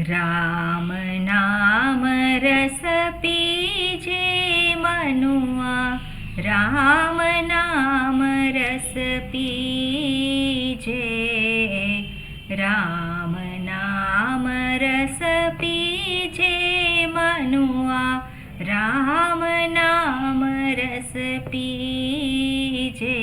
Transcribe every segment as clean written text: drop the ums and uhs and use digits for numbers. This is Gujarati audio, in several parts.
राम नाम रस पीजे मनुआ, राम नाम रस पीजे, राम नाम रस पीजे मनुआ, राम नाम रस पीजे।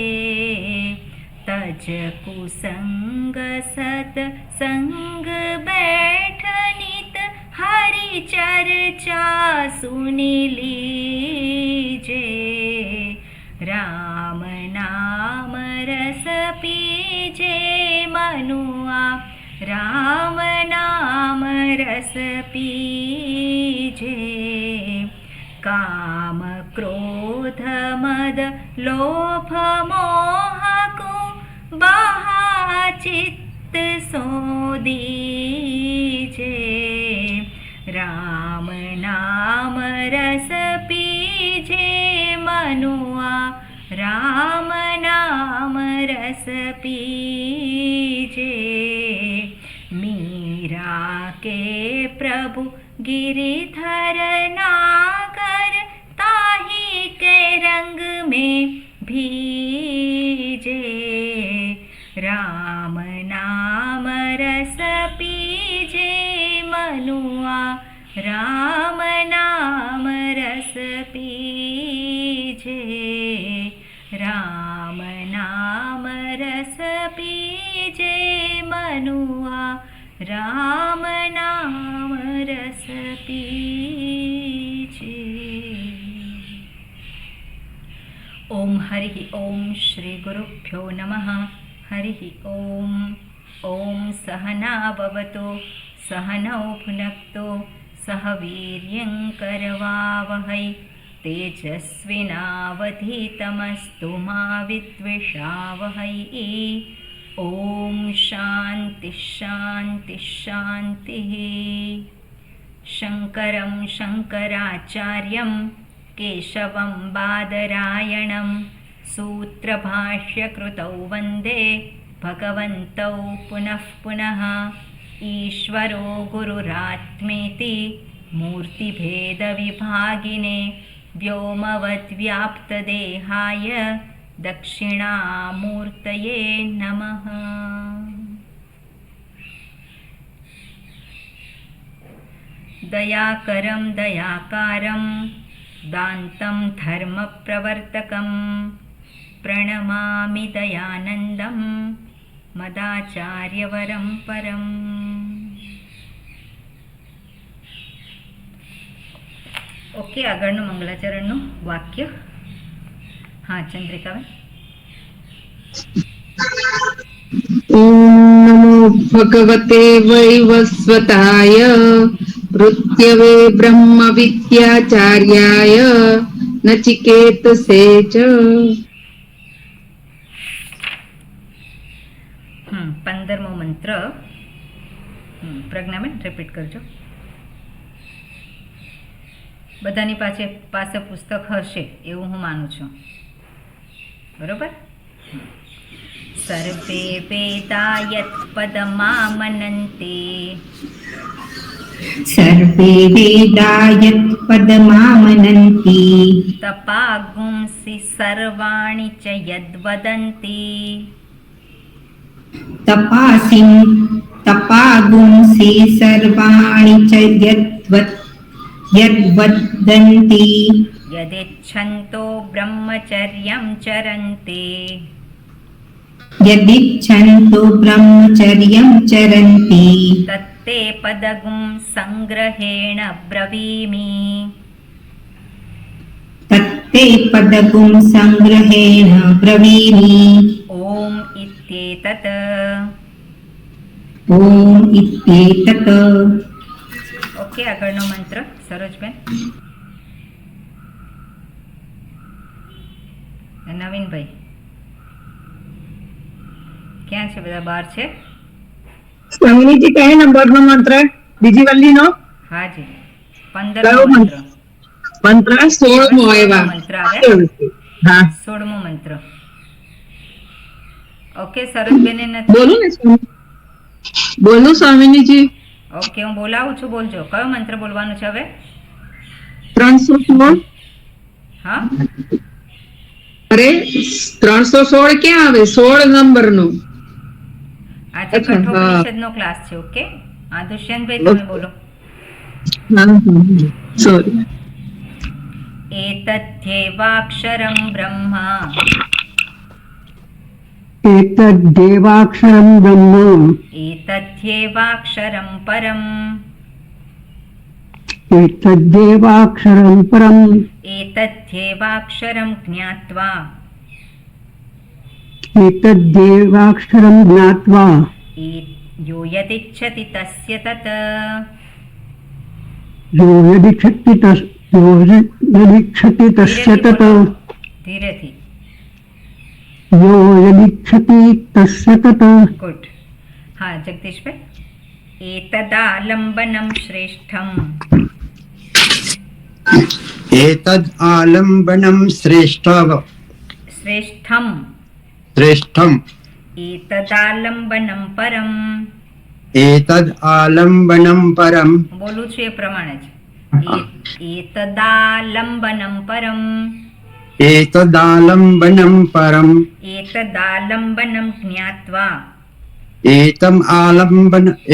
तज कुसंग सत संग बैठ नित, हरि चर्चा सुनि लीजे। राम नाम रस पीजे मनुआ, राम नाम रस पीजे। काम क्रोध मद लोभ मोह को बहा चित्त सो दीजे। राम नाम रस पीजे मनुआ, राम नाम रस पीजे। मीरा के प्रभु गिरिधर नागर, ताही के रंग में भीजे। राम नाम रस पीजे मनुआ, राम नाम रस पीजे। राम नाम रस पीजे मनुआ, राम नाम रस पीजे। ओम हरि ओम श्री गुरुभ्यो नमः। हरि ओम। ओम सहना भवतु, सहनौ भुनक्तु, सह वीर्यं करवावहै, तेजस्विनावधीतमस्तु मा विद्विषावहै। ओम शांति शांति शांतिः। शंकरं शंकराचार्यं केशवं बादरायणं, सूत्रभाष्यकृतौ वन्दे भगवन्तौ पुनः पुनः। ईश्वरो गुरुरात्मेति मूर्तिभेदविभागिने, व्योमवद्व्याप्तदेहाय दक्षिणामूर्तये नमः। दयाकरं दयाकारं दान्तं धर्मप्रवर्तकं, प्रणमामि दयानन्दं मदाचार्यवरं परम्। ओके, આગળનું મંગલાચરણનું વાક્ય. હા ચંદ્રિકાબેન. ઓમ નમો ભગવતે વૈવસ્વતાય, મૃત્યવે બ્રહ્મ વિદ્યાચાર્યાય, નચિકેતસે ચ. 15મો મંત્ર. પ્રજ્ઞાબેન રિપીટ કરજો. બધાની પાસે પુસ્તક હશે એવું હું માનું છું, બરોબર? સર્વે વેદા યત પદમામનન્તે, સર્વે વેદા યત પદમામનન્તિ, તપાગુંસી સર્વાણિ ચ યદ્વદન્તિ, તપાગુંસી સર્વાણિ ચ યદ્વદન્તિ, યદિચ્છન્તો બ્રહ્મચર્યં ચરન્તે, યદિચ્છન્તો બ્રહ્મચર્યં ચરન્તિ, તત્તે પદગું સંગ્रहेण બ્રવીમિ, તત્તે પદગું સંગ્रहेण બ્રવીમિ. ઓમ ઇત્યેતત. ઓમ ઇત્યેતત. ઓકે, આગળનો મંત્ર સરોજબેન. નવીનભાઈ ક્યાં છે? બધા બહાર છે? સ્વામીજી કયા નંબરનો મંત્ર? બીજી વલ્લીનો? હાજી, 15મો મંત્ર. મંત્ર 16મો એવા મંત્ર આવે. હા, 16મો મંત્ર. ઓકે, સરોજબેન નથી. બોલું ને બોલું સ્વામીજી? ઓકે, હું બોલાવું છું, બોલજો. કયો મંત્ર બોલવાનું છે હવે? 316. હા, અરે 316 ક્યાં આવે? 16 નંબરનું. આજે અચ્છા, હા. કઠોપનિષદનો ક્લાસ છે. ઓકે, હા, દુષ્યંતભાઈ તમે બોલો. સોરી. एतद्ध्येवाक्षरं ब्रह्म एतद्देवाक्षरं ब्रह्म एतद्ध्येवाक्षरं परम् एतद्देवाक्षरं परम् एतद्ध्येवाक्षरं ज्ञात्वा एतद्देवाक्षरं ज्ञात्वा यो यदिच्छति तस्य तत् यो यदिच्छति तस्य तत् धीरेથી यो यदिच्छति तस्य तत् गुड. हाँ, जगदीशભાઈ. एतदालम्बनं श्रेष्ठम् एतद् आलम्बनं श्रेष्ठम् एतदालम्बनं परम्. एतद् आलम्बनं परम् હું બોલું છું એ પ્રમાણે જ. एतदालम्बनं परम् एतदालम्बनं परम् एतदालम्बनं ज्ञात्वा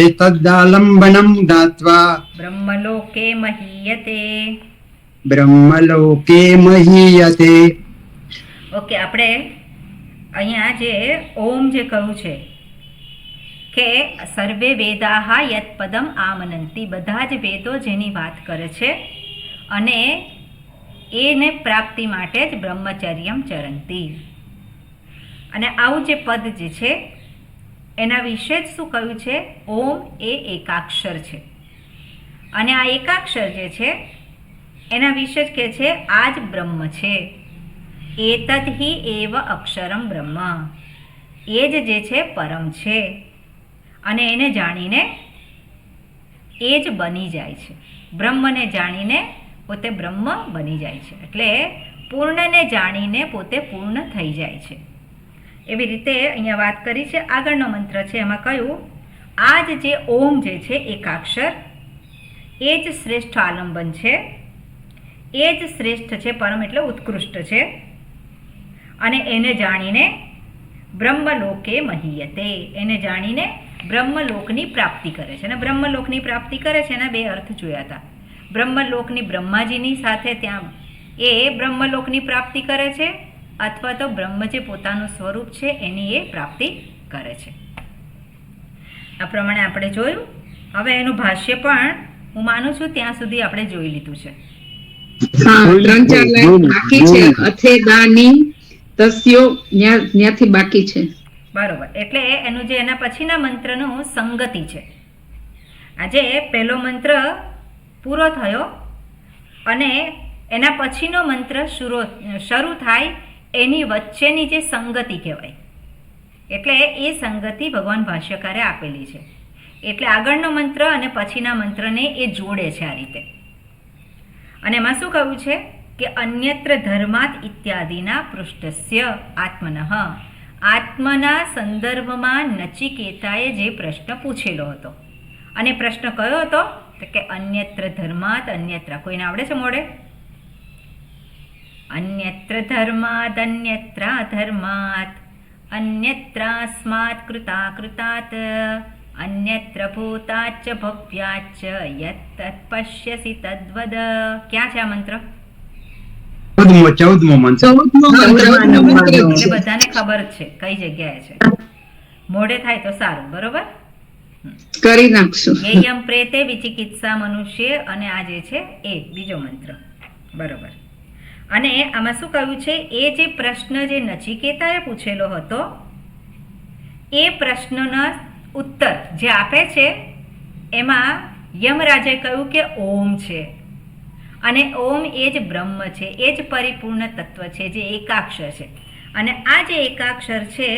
एतदालम्बनं ज्ञात्वा ब्रह्मलोके महीयते. ब्रह्मलोके महीयते. ઓકે, આપણે અહીંયા જે ઓમ જે કહ્યું છે કે સર્વે વેદાહ યત પદમ આમનંતી, બધા જ વેદો જેની વાત કરે છે અને એને પ્રાપ્તિ માટે જ બ્રહ્મચર્યમ ચરંતી. અને આવું જે પદ જે છે એના વિશે જ શું કહ્યું છે? ઓમ એ એકાક્ષર છે અને આ એકાક્ષર જે છે એના વિશે જ કહે છે આ જ બ્રહ્મ છે. એતદ હિ એવ અક્ષરમ બ્રહ્મ, એ જ જે છે પરમ છે અને એને જાણીને એ જ બની જાય છે. બ્રહ્મને જાણીને પોતે બ્રહ્મ બની જાય છે, એટલે પૂર્ણને જાણીને પોતે પૂર્ણ થઈ જાય છે. એવી રીતે અહીંયા વાત કરી છે. આગળનો મંત્ર છે એમાં કહ્યું આ જ જે ઓમ જે છે એકાક્ષર એ જ શ્રેષ્ઠ આલંબન છે, એ જ શ્રેષ્ઠ છે, પરમ એટલે ઉત્કૃષ્ટ છે અને એને જાણીને બ્રહ્મલોકે મહીયતે, એને જાણીને બ્રહ્મલોકની પ્રાપ્તિ કરે છે. અને બ્રહ્મલોકની પ્રાપ્તિ કરે છે એના બે અર્થ જોયા હતા. બ્રહ્મલોકની બ્રહ્માજીની સાથે ત્યાં એ બ્રહ્મલોકની પ્રાપ્તિ કરે છે અથવા તો બ્રહ્મ જે પોતાનું સ્વરૂપ છે એની એ પ્રાપ્તિ કરે છે. આ પ્રમાણે આપણે જોયું. હવે એનું ભાષ્ય પણ હું માનું છું ત્યાં સુધી આપણે જોઈ લીધું છે. હા, 3-4 લાઈન બાકી છે. અથેદાની તસ્યો ન્યાથી બાકી છે. બરોબર. એટલે એનું જે એના પછીના મંત્રનું સંગતિ છે. આજે પહેલો મંત્ર પૂરો થયો અને એના પછીનો મંત્ર શરૂ થાય એની વચ્ચેની જે સંગતિ કહેવાય, એટલે એ સંગતિ ભગવાન ભાષ્યકારે આપેલી છે. એટલે આગળનો મંત્ર અને પછીના મંત્રને એ જોડે છે આ રીતે. અને એમાં શું કહ્યું છે કે અન્યત્ર ધર્માત ઇત્યાદિના પૃષ્ઠસ્ય આત્મનઃ, આત્મના સંદર્ભમાં નચિકેતાએ જે પ્રશ્ન પૂછેલો હતો. અને પ્રશ્ન કયો હતો? તો કે અન્યત્ર ધર્માત અન્યત્ર. કોઈને આવડે છે મોડે? અન્યત્ર ધર્માત અન્યત્રા ધર્માત અન્યત્રાસ્માત કૃતા કૃતાત અન્યત્ર ભૂતાચ્ચ ભવ્યાચ્ચ યત તત્ પશ્યસી તદ્વદ. ક્યાં છે આ મંત્ર? 14મો મંત્ર. એટલે બધાને ખબર જ છે કઈ જગ્યાએ છે. મોડે થાય તો સારું. બરોબર, કરી નાખશું. યેયમ પ્રેતે વિચિકિત્સા મનુષ્ય, અને આ જે છે એ બીજો મંત્ર. બરોબર. અને આમાં શું કહ્યું છે? એ જે પ્રશ્ન જે નચિકેતાએ પૂછેલો હતો એ પ્રશ્નનો ઉત્તર જે આપે છે એમાં યમરાજે કહ્યું કે ઓમ છે અને ઓમ એ જ બ્રહ્મ છે, એ જ પરિપૂર્ણ તત્વ છે જે એકાક્ષર છે. અને આ જે એકાક્ષર છે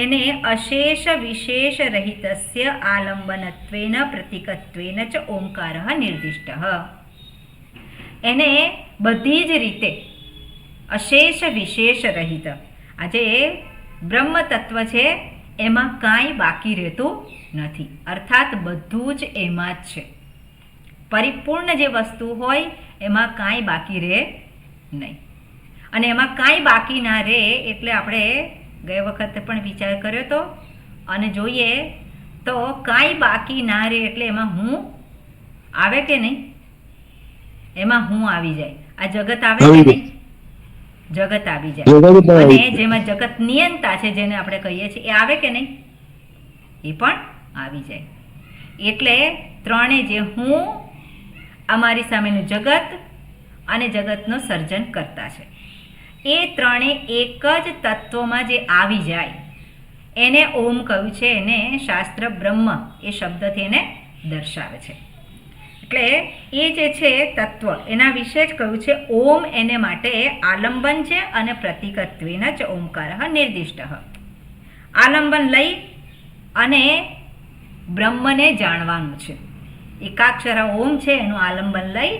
એને અશેષ વિશેષ રહિતસ્ય આલંબનત્વેન પ્રતિકત્વેન ચ ઓમકારઃ નિર્દિષ્ટઃ. એને બધી જ રીતે અશેષ વિશેષ રહિત, આ જે બ્રહ્મ તત્વ છે એમાં કાંઈ બાકી રહેતું નથી, અર્થાત બધું જ એમાં જ છે. પરિપૂર્ણ જે વસ્તુ હોય એમાં કાંઈ બાકી રહે નહીં. અને એમાં કાંઈ બાકી ના રહે એટલે આપણે ગયા વખતે પણ વિચાર કર્યો હતો અને જોઈએ તો કાંઈ બાકી ના રહે એટલે એમાં હું આવે કે નહીં? એમાં હું આવી જાય. આ જગત આવે કે નહીં? જગત આવી જાય. અને જેમાં જગત નિયંતા છે જેને આપણે કહીએ છીએ એ આવે કે નહીં? એ પણ આવી જાય. એટલે ત્રણે જે હું, અમારી સામેનું જગત અને જગતનું સર્જન કરતા છે, એ ત્રણે એક જ તત્વમાં જે આવી જાય એને ઓમ કહ્યું છે. એને શાસ્ત્ર બ્રહ્મ એ શબ્દથી એને દર્શાવે છે. એટલે એ જે છે તત્વ એના વિશે જ કહ્યું છે. ઓમ એને માટે આલંબન છે અને પ્રતિકત્વેન ચ ઓમકાર નિર્દિષ્ટ. આલંબન લઈ અને બ્રહ્મને જાણવાનું છે. એકાક્ષર ઓમ છે એનું આલંબન લઈ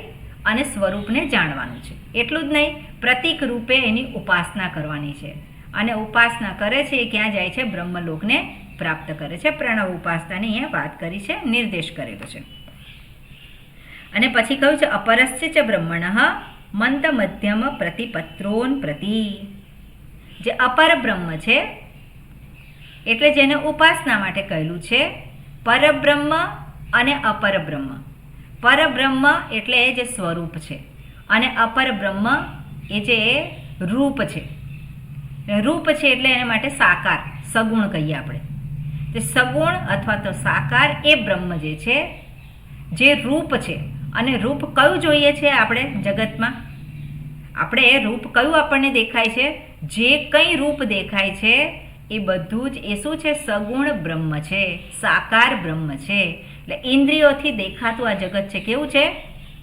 અને સ્વરૂપને જાણવાનું છે. એટલું જ નહીં, પ્રતીક રૂપે એની ઉપાસના કરવાની છે. અને ઉપાસના કરે છે એ ક્યાં જાય છે? બ્રહ્મલોકને પ્રાપ્ત કરે છે. પ્રણવ ઉપાસનાની અહીંયા વાત કરી છે, નિર્દેશ કરેલો છે. અને પછી કહ્યું છે અપરસ્ય ચ બ્રહ્મણઃ મંદ મધ્યમ પ્રતિપત્રોન પ્રતિ. જે અપર બ્રહ્મ છે એટલે જેને ઉપાસના માટે કહેલું છે પરબ્રહ્મ અને અપર બ્રહ્મ. પરબ્રહ્મ એટલે જે સ્વરૂપ છે અને અપર બ્રહ્મ એ જે રૂપ છે. રૂપ છે એટલે એને માટે સાકાર, સગુણ કહીએ આપણે. તે સગુણ અથવા તો સાકાર એ બ્રહ્મ જે છે, જે રૂપ છે. અને રૂપ કયું જોઈએ છે આપણે જગતમાં? આપણે રૂપ કયું આપણને દેખાય છે? જે કંઈ રૂપ દેખાય છે એ બધું જ એ શું છે? સગુણ બ્રહ્મ છે, સાકાર બ્રહ્મ છે. એટલે ઇન્દ્રિયોથી દેખાતું આ જગત છે કેવું છે?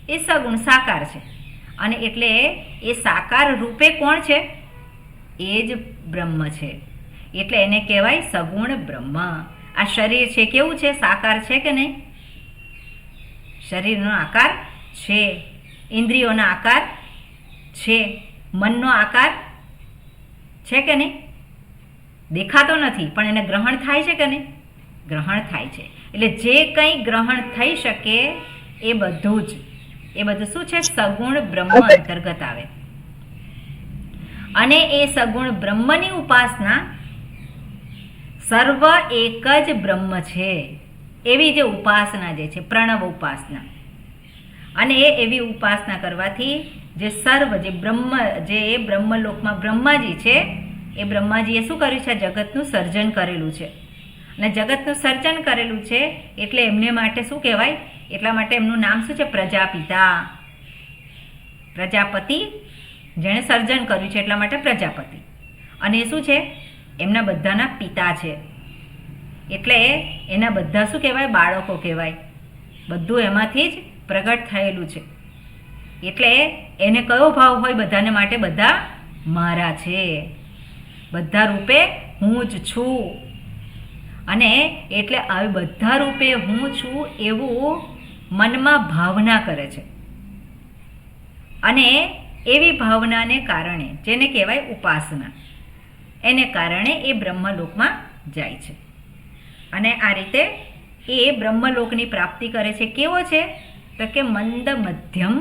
એ સગુણ સાકાર છે. અને એટલે એ સાકાર રૂપે કોણ છે? એ જ બ્રહ્મ છે. એટલે એને કહેવાય સગુણ બ્રહ્મ. આ શરીર છે કેવું છે? સાકાર છે કે નહીં? શરીરનો આકાર છે, ઇન્દ્રિયોનો આકાર છે, મનનો આકાર છે કે નહીં? દેખાતો નથી પણ એને ગ્રહણ થાય છે કે નહીં? ગ્રહણ થાય છે. એટલે જે કંઈ ગ્રહણ થઈ શકે એ બધું શું છે? સગુણ બ્રહ્મ અંતર્ગત આવે. અને એ સગુણ બ્રહ્મની ઉપાસના સર્વ એક જ બ્રહ્મ છે એવી જે ઉપાસના જે છે પ્રણવ ઉપાસના. અને એવી ઉપાસના કરવાથી જે સર્વ જે બ્રહ્મ, જે બ્રહ્મલોકમાં બ્રહ્માજી છે એ બ્રહ્માજીએ શું કર્યું છે? જગતનું સર્જન કરેલું છે. અને જગતનું સર્જન કરેલું છે એટલે એમને માટે શું કહેવાય? એટલા માટે એમનું નામ શું છે? પ્રજાપિતા. પ્રજાપતિ, જેણે સર્જન કર્યું છે એટલા માટે પ્રજાપતિ. અને એ શું છે? એમના બધાના પિતા છે. એટલે એના બધા શું કહેવાય? બાળકો કહેવાય. બધું એમાંથી જ પ્રગટ થયેલું છે. એટલે એને કયો ભાવ હોય? બધાને માટે બધા મારા છે, બધા રૂપે હું જ છું. અને એટલે આવી બધા રૂપે હું છું એવું મનમાં ભાવના કરે છે. અને એવી ભાવનાને કારણે જેને કહેવાય ઉપાસના, એને કારણે એ બ્રહ્મલોકમાં જાય છે. અને આ રીતે એ બ્રહ્મલોકની પ્રાપ્તિ કરે છે. કેવો છે? તો કે મંદ મધ્યમ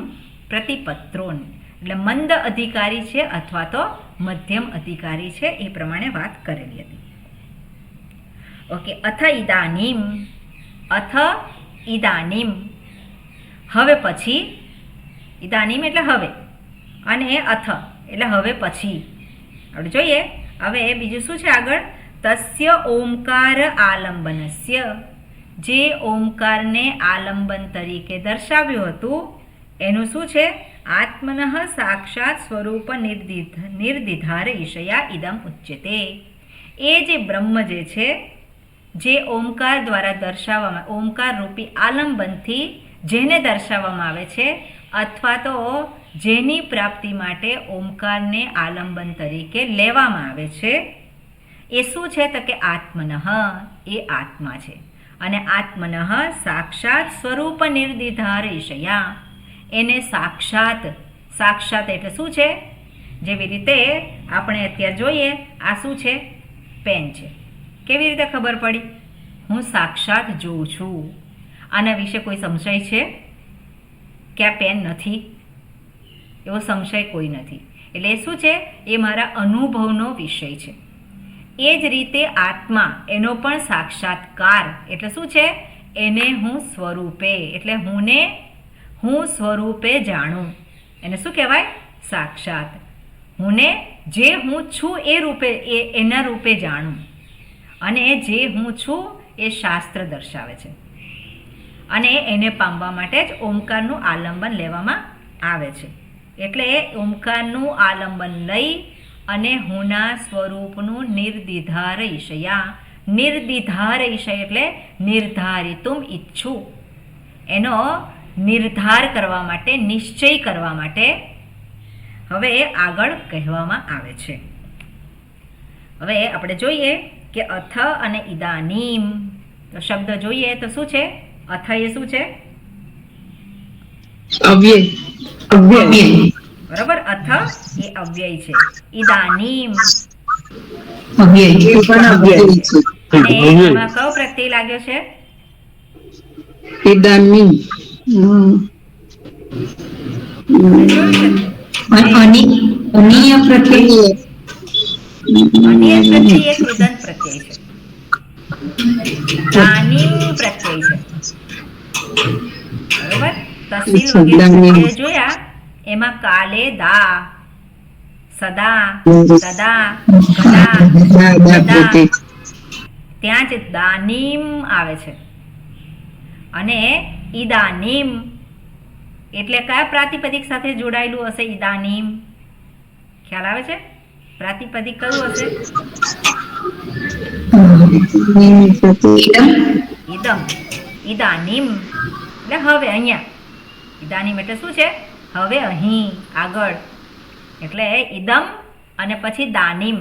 પ્રતિપત્રોન. એટલે મંદ અધિકારી છે અથવા તો મધ્યમ અધિકારી છે, એ પ્રમાણે વાત કરેલી હતી. ઓકે. અથ ઇદાનીમ, હવે પછી. ઇદાનીમ એટલે હવે, અને અથ એટલે હવે પછી. આપણે જોઈએ હવે બીજું શું છે આગળ? તસ્ય ઓમકાર આલંબનસ્ય. જે ઓમકારને આલંબન તરીકે દર્શાવ્યું હતું એનું શું છે? આત્મનઃ સાક્ષાત સ્વરૂપ નિર્દિધાર ઈશયા ઇદમ ઉચ્યતે. એ જે બ્રહ્મ જે છે, જે ઓમકાર દ્વારા દર્શાવવામાં, ઓમકાર રૂપી આલંબનથી જેને દર્શાવવામાં આવે છે, અથવા તો જેની પ્રાપ્તિ માટે ઓમકારને આલંબન તરીકે લેવામાં આવે છે, એ શું છે? તો કે આત્મનઃ, એ આત્મા છે. અને આત્મનઃ સાક્ષાત સ્વરૂપ નિર્દિધાર ઈશયા. એને સાક્ષાત એટલે શું છે? જેવી રીતે આપણે અત્યારે જોઈએ આ શું છે? પેન છે. કેવી રીતે ખબર પડી? હું સાક્ષાત જોઉં છું. આના વિશે કોઈ સંશય છે કે આ પેન નથી? એવો સંશય કોઈ નથી. એટલે શું છે? એ મારા અનુભવનો વિષય છે. એ જ રીતે આત્મા, એનો પણ સાક્ષાત્કાર એટલે શું છે? એને હું સ્વરૂપે એટલે હું સ્વરૂપે જાણું. એને શું કહેવાય? સાક્ષાત. હુંને જે હું છું એ રૂપે એના રૂપે જાણું. અને જે હું છું એ શાસ્ત્ર દર્શાવે છે. અને એને પામવા માટે જ ઓમકારનું આલંબન લેવામાં આવે છે. એટલે ઓમકારનું આલંબન લઈ અને હુંના સ્વરૂપનું નિર્દિધારયિષયા. નિર્દિધારયિષય એટલે નિર્ધારિતુમ ઈચ્છું. એનો નિર્ધાર કરવા માટે, નિશ્ચય કરવા માટે હવે આગળ કહેવામાં આવે છે. હવે આપણે જોઈએ કે અથ અને ઇદાનીમ. તો શબ્દ જોઈએ તો શું છે? અથ એ શું છે? અવ્યય. બરોબર. અથ એ અવ્યય છે. ઇદાનીમ અવ્યય. અને એમાં કયો પ્રત્યય લાગ્યો છે? ઇદાનીમ. અનીય પ્રત્યય. અન્ય પ્રત્યય એ કૃદંત પ્રત્યય છે. દાનીમ પ્રત્યય છે. બરોબર. તહસીલ વગેરે પ્રત્યય જોયા. એમાં કાલે દા, સદા, તદા, કદા, સદા, ત્યાં જ દાનીમ આવે છે. અને ઇદાનીમ એટલે કયા પ્રાતિપદિક સાથે જોડાયેલું હશે? ઇદાનીમ. ખ્યાલ આવે છે? પ્રાતિપદિક કયું હશે? ઇદમ. ઇદાનીમ એટલે હવે, અહીંયા. ઇદાનીમ એટલે શું છે? હવે, અહીં, આગળ. એટલે ઇદમ અને પછી દાનીમ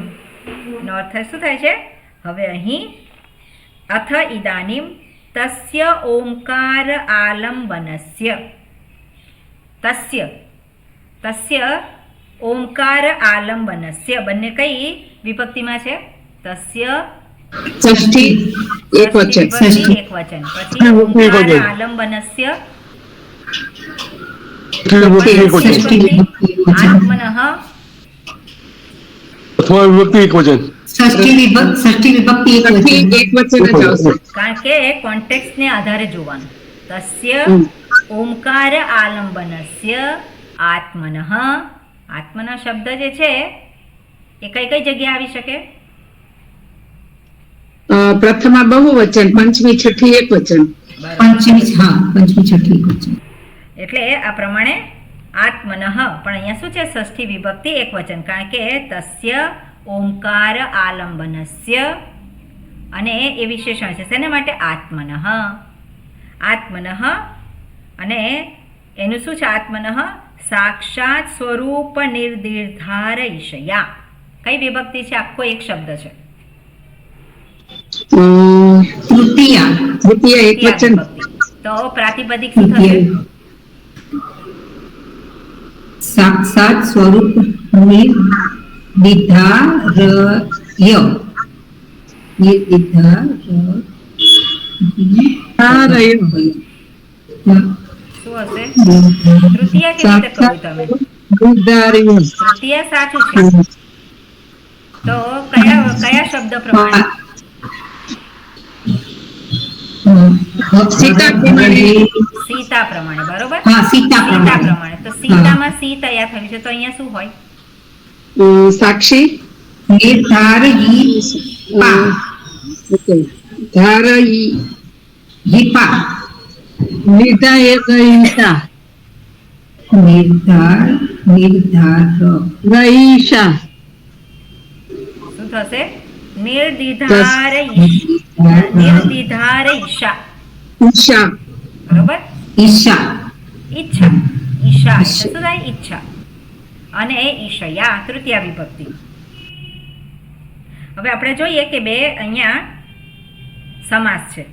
નો અર્થ શું થાય છે? હવે, અહીં. અથ ઇદાનીમ તસ્ય ઓમકાર આલંબનસ્ય. તસ્ય ઓમકાર આલંબનસ્ય. બંને કઈ વિભક્તિમાં છે? તસ્ય ષષ્ઠી એકવચન. વિભક્તિ એકવચન. પછી ઓમકાર આલંબનસ્ય ષષ્ઠી. આત્મનઃ અથવા વિભક્તિ એકવચન. ષષ્ઠી વિભક્તિ એકવચન જ આવશે. કારણ કે કોન્ટેક્સ્ટને આધારે જોવાનું. તસ્ય ઓમકાર આલંબનસ્ય આત્મનઃ. આત્મના શબ્દ જે છે એ કઈ કઈ જગ્યાએ આવી શકે? પ્રથમા બહુવચન, પંચમી છઠ્ઠી એકવચન. પંચમી છઠ્ઠી વચન. એટલે આ પ્રમાણે આત્મનઃ. પણ અહીંયા શું છે? ષષ્ઠી વિભક્તિ એકવચન. કારણ કે તસ્ય ઓમકાર આલંબનસ્ય અને એ વિશેષણ છે. શેના માટે? આત્મનઃ. આત્મનઃ. અને એનું શું છે? આત્મનઃ સાક્ષાત સ્વરૂપ નિર્દિધારયિષયા. કઈ વિભક્તિ છે? આખો એક શબ્દ છે. તૃતીય એકવચન. વિભક્તિ. તો પ્રાતિપદિક શું થશે? સાક્ષાત સ્વરૂપ નિર્દિધારય. શું હશે? તૃતીય કેવી રીતે કહ્યું તમે? તૃતીય સાચું છે. તો કયા શબ્દ પ્રમાણે? સીતા પ્રમાણે. બરોબર. સીતા પ્રમાણે. તો સીતામાં સી તૈયાર થયું છે. તો અહીંયા શું હોય? સાક્ષી નિર્ધારયિપા. હિપા. નિર્ધાર. શું થશે? નિર્દિધારયિષા. બરોબર. ઈશા. ઈચ્છા. ઈશા એટલે શું થાય? ઈચ્છા. અને ઈશયા તૃતીય વિભક્તિ. હવે આપણે જોઈએ કે બે અહીંયા સમાસ છે.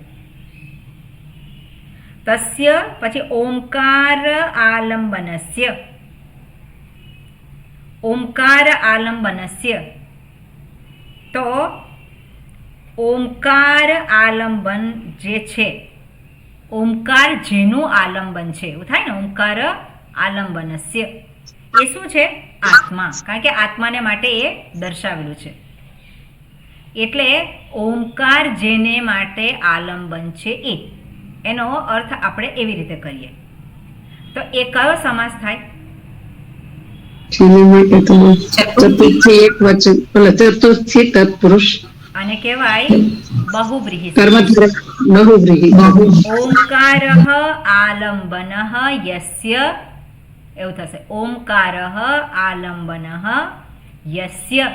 તસ્ય પછી ઓમકાર આલંબનસ્ય. ઓમકાર આલંબનસ્ય. તો ઓમકાર આલંબન જે છે, ઓમકાર જેનું આલંબન છે, એવું થાય ને, ઓમકાર આલંબનસ્ય, એ શું છે? આત્મા. કારણ કે આત્માને માટે એ દર્શાવેલું છે. એટલે ઓમકાર જેને માટે આલંબન છે એ, એનો અર્થ આપણે એવી રીતે કરીએ તો એ કયો સમાસ થાય? જેને માટે તો ચતુર્થી એક વચન, ચતુર્થી તત્પુરુષ, આને કહેવાય બહુવ્રીહી. કર્મધારય બહુવ્રીહી. ઓમકારઃ આલંબનઃ યસ્ય, એવું થશે. ઓમકારઃ આલંબનઃ યસ્ય,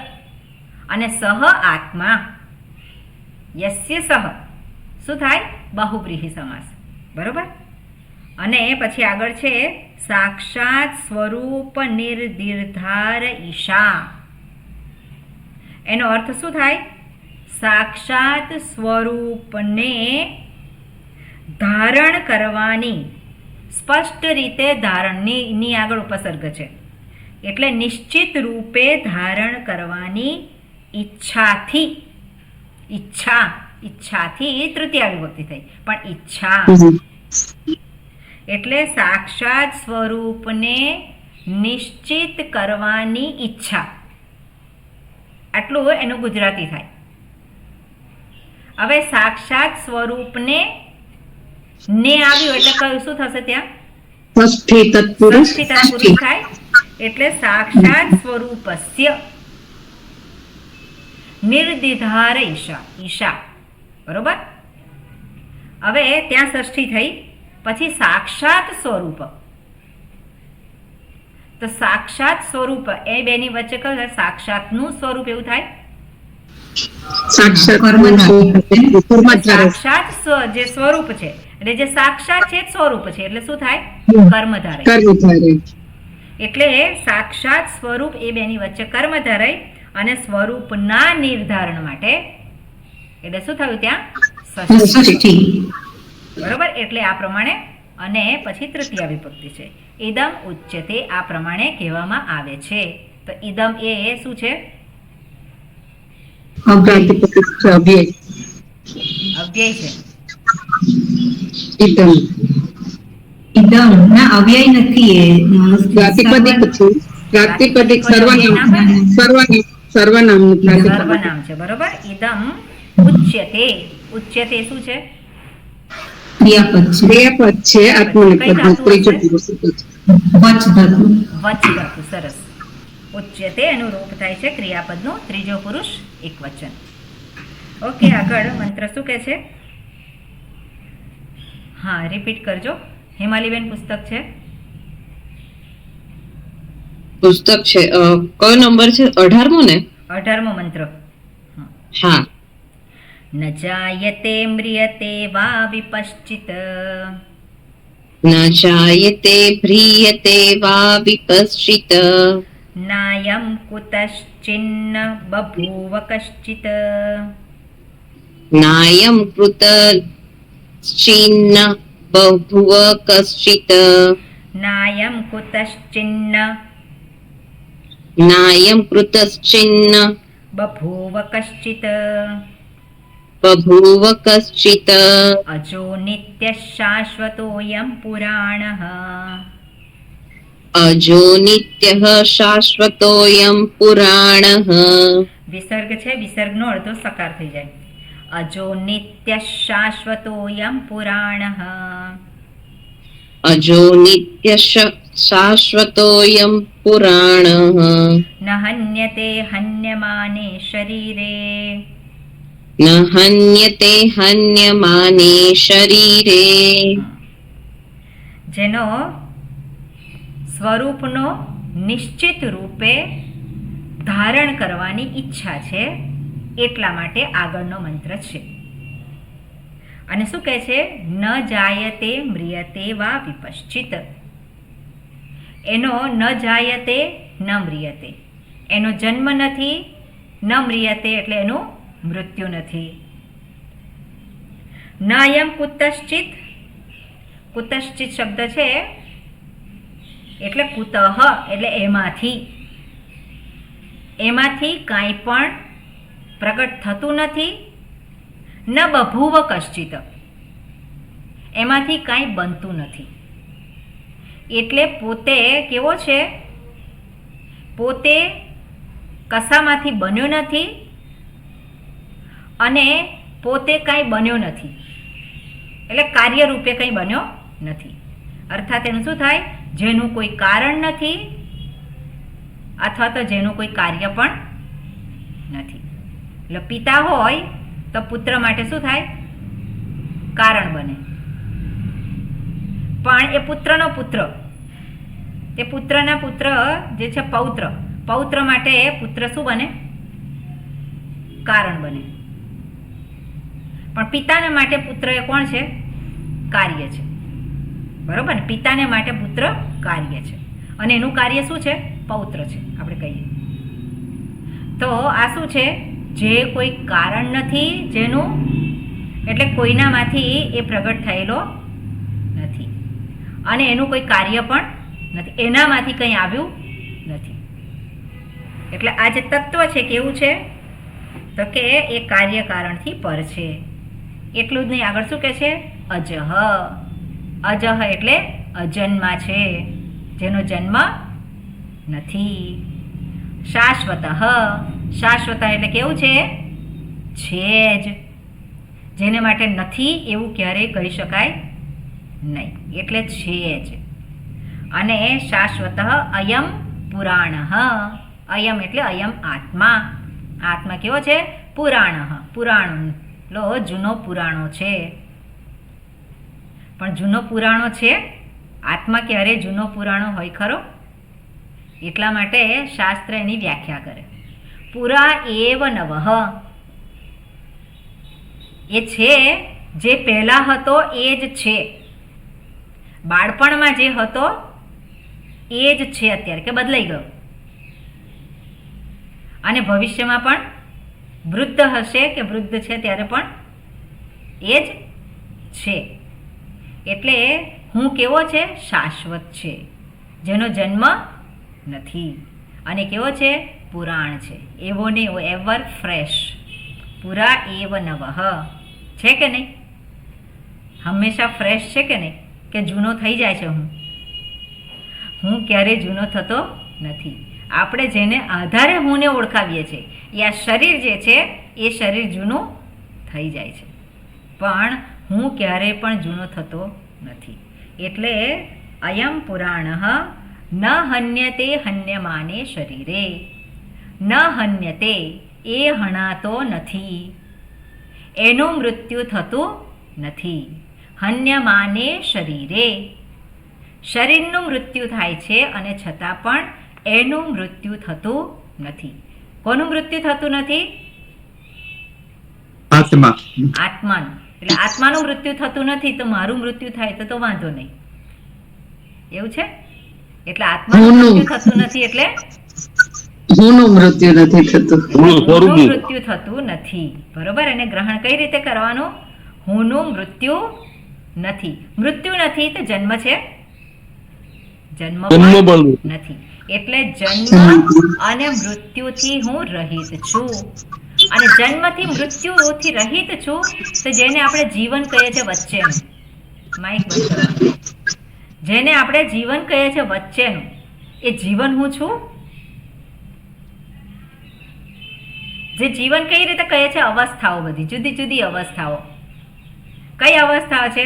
અને સહ આત્મા, યસ્ય સહ, શું થાય? બહુવ્રીહી સમાસ. બરોબર. અને પછી આગળ છે સાક્ષાત સ્વરૂપ નિર્ધિર્ધાર ઈશા. એનો અર્થ શું થાય? સાક્ષાત સ્વરૂપને ધારણ કરવાની, સ્પષ્ટ રીતે ધારણની આગળ ઉપસર્ગ છે, એટલે નિશ્ચિત રૂપે ધારણ કરવાની ઈચ્છાથી, ઈચ્છાથી તૃતીય વિભક્તિ થઈ, પણ ઈચ્છા એટલે સાક્ષાત સ્વરૂપને નિશ્ચિત કરવાની ઈચ્છા, આટલું એનું ગુજરાતી થાય. હવે સાક્ષાત સ્વરૂપને ને આવ્યું એટલે કયું શું થશે? ત્યાં ષષ્ઠી તત્પુરુષ. ષષ્ઠી તત્પુરુષ થાય, એટલે સાક્ષાત સ્વરૂપસ્ય નિર્દિધાર ઈશા, ઈશા. બરોબર. હવે ત્યાં ષષ્ઠી થઈ, પછી સાક્ષાત સ્વરૂપ. તો સાક્ષાત સ્વરૂપ એ બેની વચ્ચે કયું થાય? સાક્ષાતનું સ્વરૂપ એવું થાય, સાક્ષાત સાક્ષાત જે સ્વરૂપ છે, એટલે જે સાક્ષાત છે સ્વરૂપ છે, એટલે શું થાય? કર્મધારય. કર્મધારય. એટલે સાક્ષાત સ્વરૂપ એ બેની વચ્ચે કર્મધારય, અને સ્વરૂપના નિર્ધારણ માટે, એટલે શું થયું? ત્યાં ષષ્ઠી. બરોબર. એટલે આ પ્રમાણે. અને પછી તૃતીય વિભક્તિ છે ઇદમ ઉચ્યતે, આ પ્રમાણે કહેવામાં આવે છે. તો ઇદમ એ શું છે? અવ્યય. અવ્યય છે. ઇદમ ઇદમ ના અવ્યય નથી, એ પ્રાતિપદિક છે. પ્રાતિપદિક સર્વનામ સર્વનામ છે. બરોબર. ઇદમ ઉચ્યતે. ઉચ્યતે શું છે? ક્રિયાપદ છે. ક્રિયાપદ છે. આત્મનિપદ ત્રીજો પુરુષ વચ ધાતુ. વચ ધાતુ. સરસ. ઉચ્યતે એનું રૂપ થાય છે ક્રિયાપદનું ત્રીજો પુરુષ એક વચન. ઓકે, આગળ મંત્ર શું કહે છે? હા, રિપીટ કરજો. હેમાલીબેન પુસ્તક છે? પુસ્તક છે. કયો નંબર છે? 18મો ને? 18મો મંત્ર. હા. ન જાયતે મ્રિયતે વા વિપશ્ચિત, ન જાયતે ભ્રીયતે વા વિપશ્ચિત, નાયમ કુતશ્ચિન્ન બભૂવ કશ્ચિત, નાયમ કૃતશ્ચિન્ન બભુવ કશ્ચિત, નાયમ કુતશ્ચિન્ન નાયમ કૃતશ્ચિન્ન બભૂવ કશ્ચિત, બભૂવ કશ્ચિત, અજો નિત્ય શાશ્વતોયમ પુરાણઃ, અજો નિત્યઃ શાશ્વતોયમ પુરાણઃ. વિસર્ગ છે, વિસર્ગનો અડધો સકાર થઈ જાય. અજો નિત્ય શાશ્વતોયમ પુરાણઃ, અજો નિત્ય શાશ્વતોયમ પુરાણઃ. ન હન્યતે હન્યમાને શરીરે, ન હન્યતે હન્યમાને શરીરે. જેનો સ્વરૂપનો નિશ્ચિત રૂપે ધારણ કરવાની ઈચ્છા છે, એટલા માટે આગળનો મંત્ર છે. અને શું કહે છે? ન જાયતે મ્રિયતે વા વિપશ્ચિત. એનો ન જાયતે ન મ્રિયતે, એનો જન્મ નથી, ન મ્રિયતે એટલે એનું મૃત્યુ નથી. નાયમ કુતશ્ચિત. કુતશ્ચિત શબ્દ છે એટલે કુતઃ એટલે એમાંથી કાંઈ પણ પ્રગટ થતું નથી ન બભૂવ કશ્ચિત, એમાંથી કાંઈ બનતું નથી. એટલે પોતે કેવો છે? પોતે કશામાંથી બન્યો નથી અને પોતે કાંઈ બન્યો નથી, એટલે કાર્યરૂપે કંઈ બન્યો નથી. અર્થાત એનું શું થાય? જેનું કોઈ કારણ નથી અથવા તો જેનું કોઈ કાર્ય પણ નથી. એટલે પિતા હોય તો પુત્ર માટે શું થાય? કારણ બને. પણ એ પુત્રનો પુત્ર, તે પુત્રના પુત્ર જે છે પૌત્ર, પૌત્ર માટે પુત્ર શું બને? કારણ બને. પણ પિતાને માટે પુત્ર એ કોણ છે? કાર્ય છે. બરોબર ને? પિતાને માટે પુત્ર કાર્ય છે અને એનું કાર્ય શું છે? પૌત્ર છે આપણે કહીએ તો. આ શું છે? જે કોઈ કારણ નથી, જેનું એટલે કોઈનામાંથી એ પ્રગટ થયેલો નથી અને એનું કોઈ કાર્ય પણ નથી, એનામાંથી કંઈ આવ્યું નથી. એટલે આ જે તત્વ છે કેવું છે? તો કે એ કાર્ય કારણથી પર છે. એટલું જ નહીં, આગળ શું કહે છે? અજહ. અજહ એટલે અજન્મા છે, જેનો જન્મ નથી. શાશ્વત. શાશ્વત એટલે કેવું છે? છે જ, જેને માટે નથી એવું ક્યારેય કહી શકાય નહીં, એટલે છે જ. અને શાશ્વત અયમ પુરાણ. અયમ એટલે અયમ આત્મા. આત્મા કેવો છે? પુરાણ. પુરાણો જૂનો પુરાણો છે. પણ જૂનો પુરાણો છે, આત્મા ક્યારે જૂનો પુરાણો હોય ખરો? એટલા માટે શાસ્ત્ર એની વ્યાખ્યા કરે. પુરા એવ નવઃ, એ છે જે પહેલા હતો એ જ છે. બાળપણમાં જે હતો એ જ છે અત્યારે, કે બદલાઈ ગયો. અને ભવિષ્યમાં પણ વૃદ્ધ હશે કે વૃદ્ધ છે ત્યારે પણ એ જ છે. એટલે હું કેવો છે? શાશ્વત છે, જેનો જન્મ નથી. અને કેવો છે? પુરાણ છે, એવો ને એવો, એવર ફ્રેશ. પુરા એવ નવઃ છે કે નહીં? હંમેશા ફ્રેશ છે કે નહીં? કે જૂનો થઈ જાય છે હું ક્યારેય જૂનો થતો નથી. આપણે જેને આધારે હુંને ઓળખાવીએ છીએ, એ આ શરીર જે છે એ શરીર જૂનું થઈ જાય છે, પણ હું ક્યારેય પણ જૂનો થતો નથી. એટલે અયમ પુરાણ ન હન્યતે હન્યમાને શરીરે. ન હન્યતે એ હણાતો નથી, એનું મૃત્યુ થતું નથી. હન્યમાને શરીરે, શરીરનું મૃત્યુ થાય છે અને છતાં પણ એનું મૃત્યુ થતું નથી. કોનું મૃત્યુ થતું નથી? આત્મા. આત્માનું. એટલે આત્માનું મૃત્યુ થતું નથી તો મારું મૃત્યુ થાય તો વાંધો નહીં, એવું છે? એટલે આત્માનું મૃત્યુ થતું નથી એટલે હુંનું મૃત્યુ નથી થતું. હુંનું મૃત્યુ થતું નથી. બરોબર? એને ગ્રહણ કઈ રીતે કરવાનું? હુંનું મૃત્યુ નથી. મૃત્યુ નથી તો જન્મ છે? જન્મ પણ નથી. એટલે જન્મ અને મૃત્યુથી હું રહિત છું. અને જન્મથી મૃત્યુથી રહિત છું તો જેને આપણે જીવન કહીએ છીએ વચ્ચેનું, માઇક બંધ કરવાનું, જેને આપણે જીવન કહીએ છીએ વચ્ચેનું, એ જીવન હું છું? જે જીવન કઈ રીતે કહે છે? અવસ્થાઓ, બધી જુદી જુદી અવસ્થાઓ. કઈ અવસ્થાઓ છે?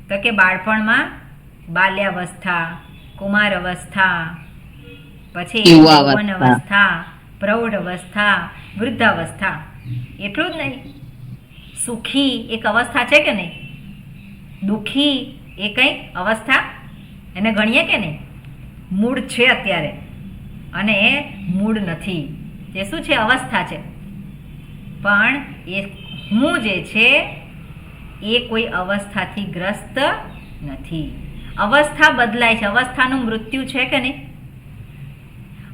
તો કે બાળપણમાં બાલ્યાવસ્થા, કુમાર અવસ્થા, પછી યૌવન અવસ્થા, પ્રૌઢ અવસ્થા, વૃદ્ધાવસ્થા. એટલું જ નહીં, સુખી એક અવસ્થા છે કે નહીં? દુઃખી એ કઈ અવસ્થા એને ગણીએ કે નહીં? મૂળ છે અત્યારે અને મૂળ નથી, એ શું છે? અવસ્થા છે. પણ એ હું જે છે એ કોઈ અવસ્થાથી ગ્રસ્ત નથી. અવસ્થા બદલાય છે, અવસ્થાનું મૃત્યુ છે કે નહીં?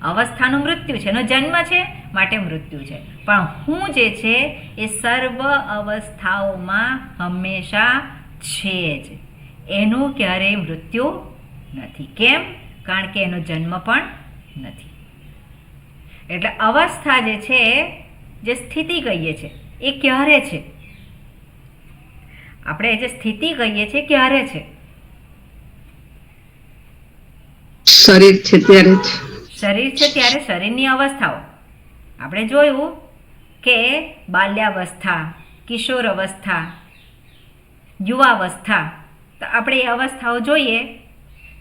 અવસ્થાનું મૃત્યુ છે, એનો જન્મ છે માટે મૃત્યુ છે, પણ હું જે છે એ સર્વ અવસ્થાઓમાં હંમેશા છે જ, એનું ક્યારેય મૃત્યુ નથી. કેમ? કારણ કે એનો જન્મ પણ નથી. એટલે અવસ્થા જે છે, જે સ્થિતિ કહીએ છીએ, એ ક્યારે છે? આપણે જે સ્થિતિ કહીએ છીએ ક્યારે છે? શરીર છે ત્યારે જ. શરીર છે ત્યારે શરીરની અવસ્થાઓ આપણે જોયું કે બાલ્યાવસ્થા, કિશોર અવસ્થા, યુવાવસ્થા. તો આપણે એ અવસ્થાઓ જોઈએ,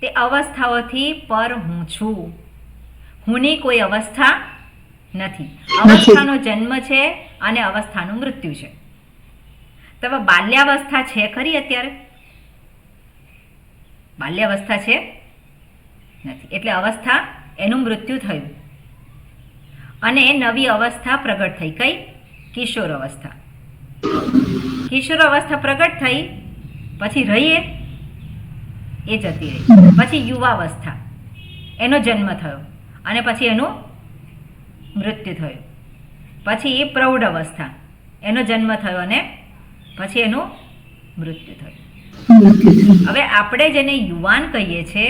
તે અવસ્થાઓથી પર હું છું. હુંની કોઈ અવસ્થા નથી. અવસ્થાનો જન્મ છે અને અવસ્થાનું મૃત્યુ છે. તો હવે બાલ્યાવસ્થા છે ખરી અત્યારે? બાલ્યાવસ્થા છે નથી, એટલે અવસ્થા એનું મૃત્યુ થયું અને નવી અવસ્થા પ્રગટ થઈ. કઈ? કિશોર અવસ્થા. કિશોર અવસ્થા પ્રગટ થઈ પછી રહીએ એ જતી રહી. પછી યુવાવસ્થા, એનો જન્મ થયો અને પછી એનું મૃત્યુ થયું. પછી પ્રૌઢ અવસ્થા, એનો જન્મ થયો અને પછી એનું મૃત્યુ થયું. હવે આપણે જેને યુવાન કહીએ છીએ,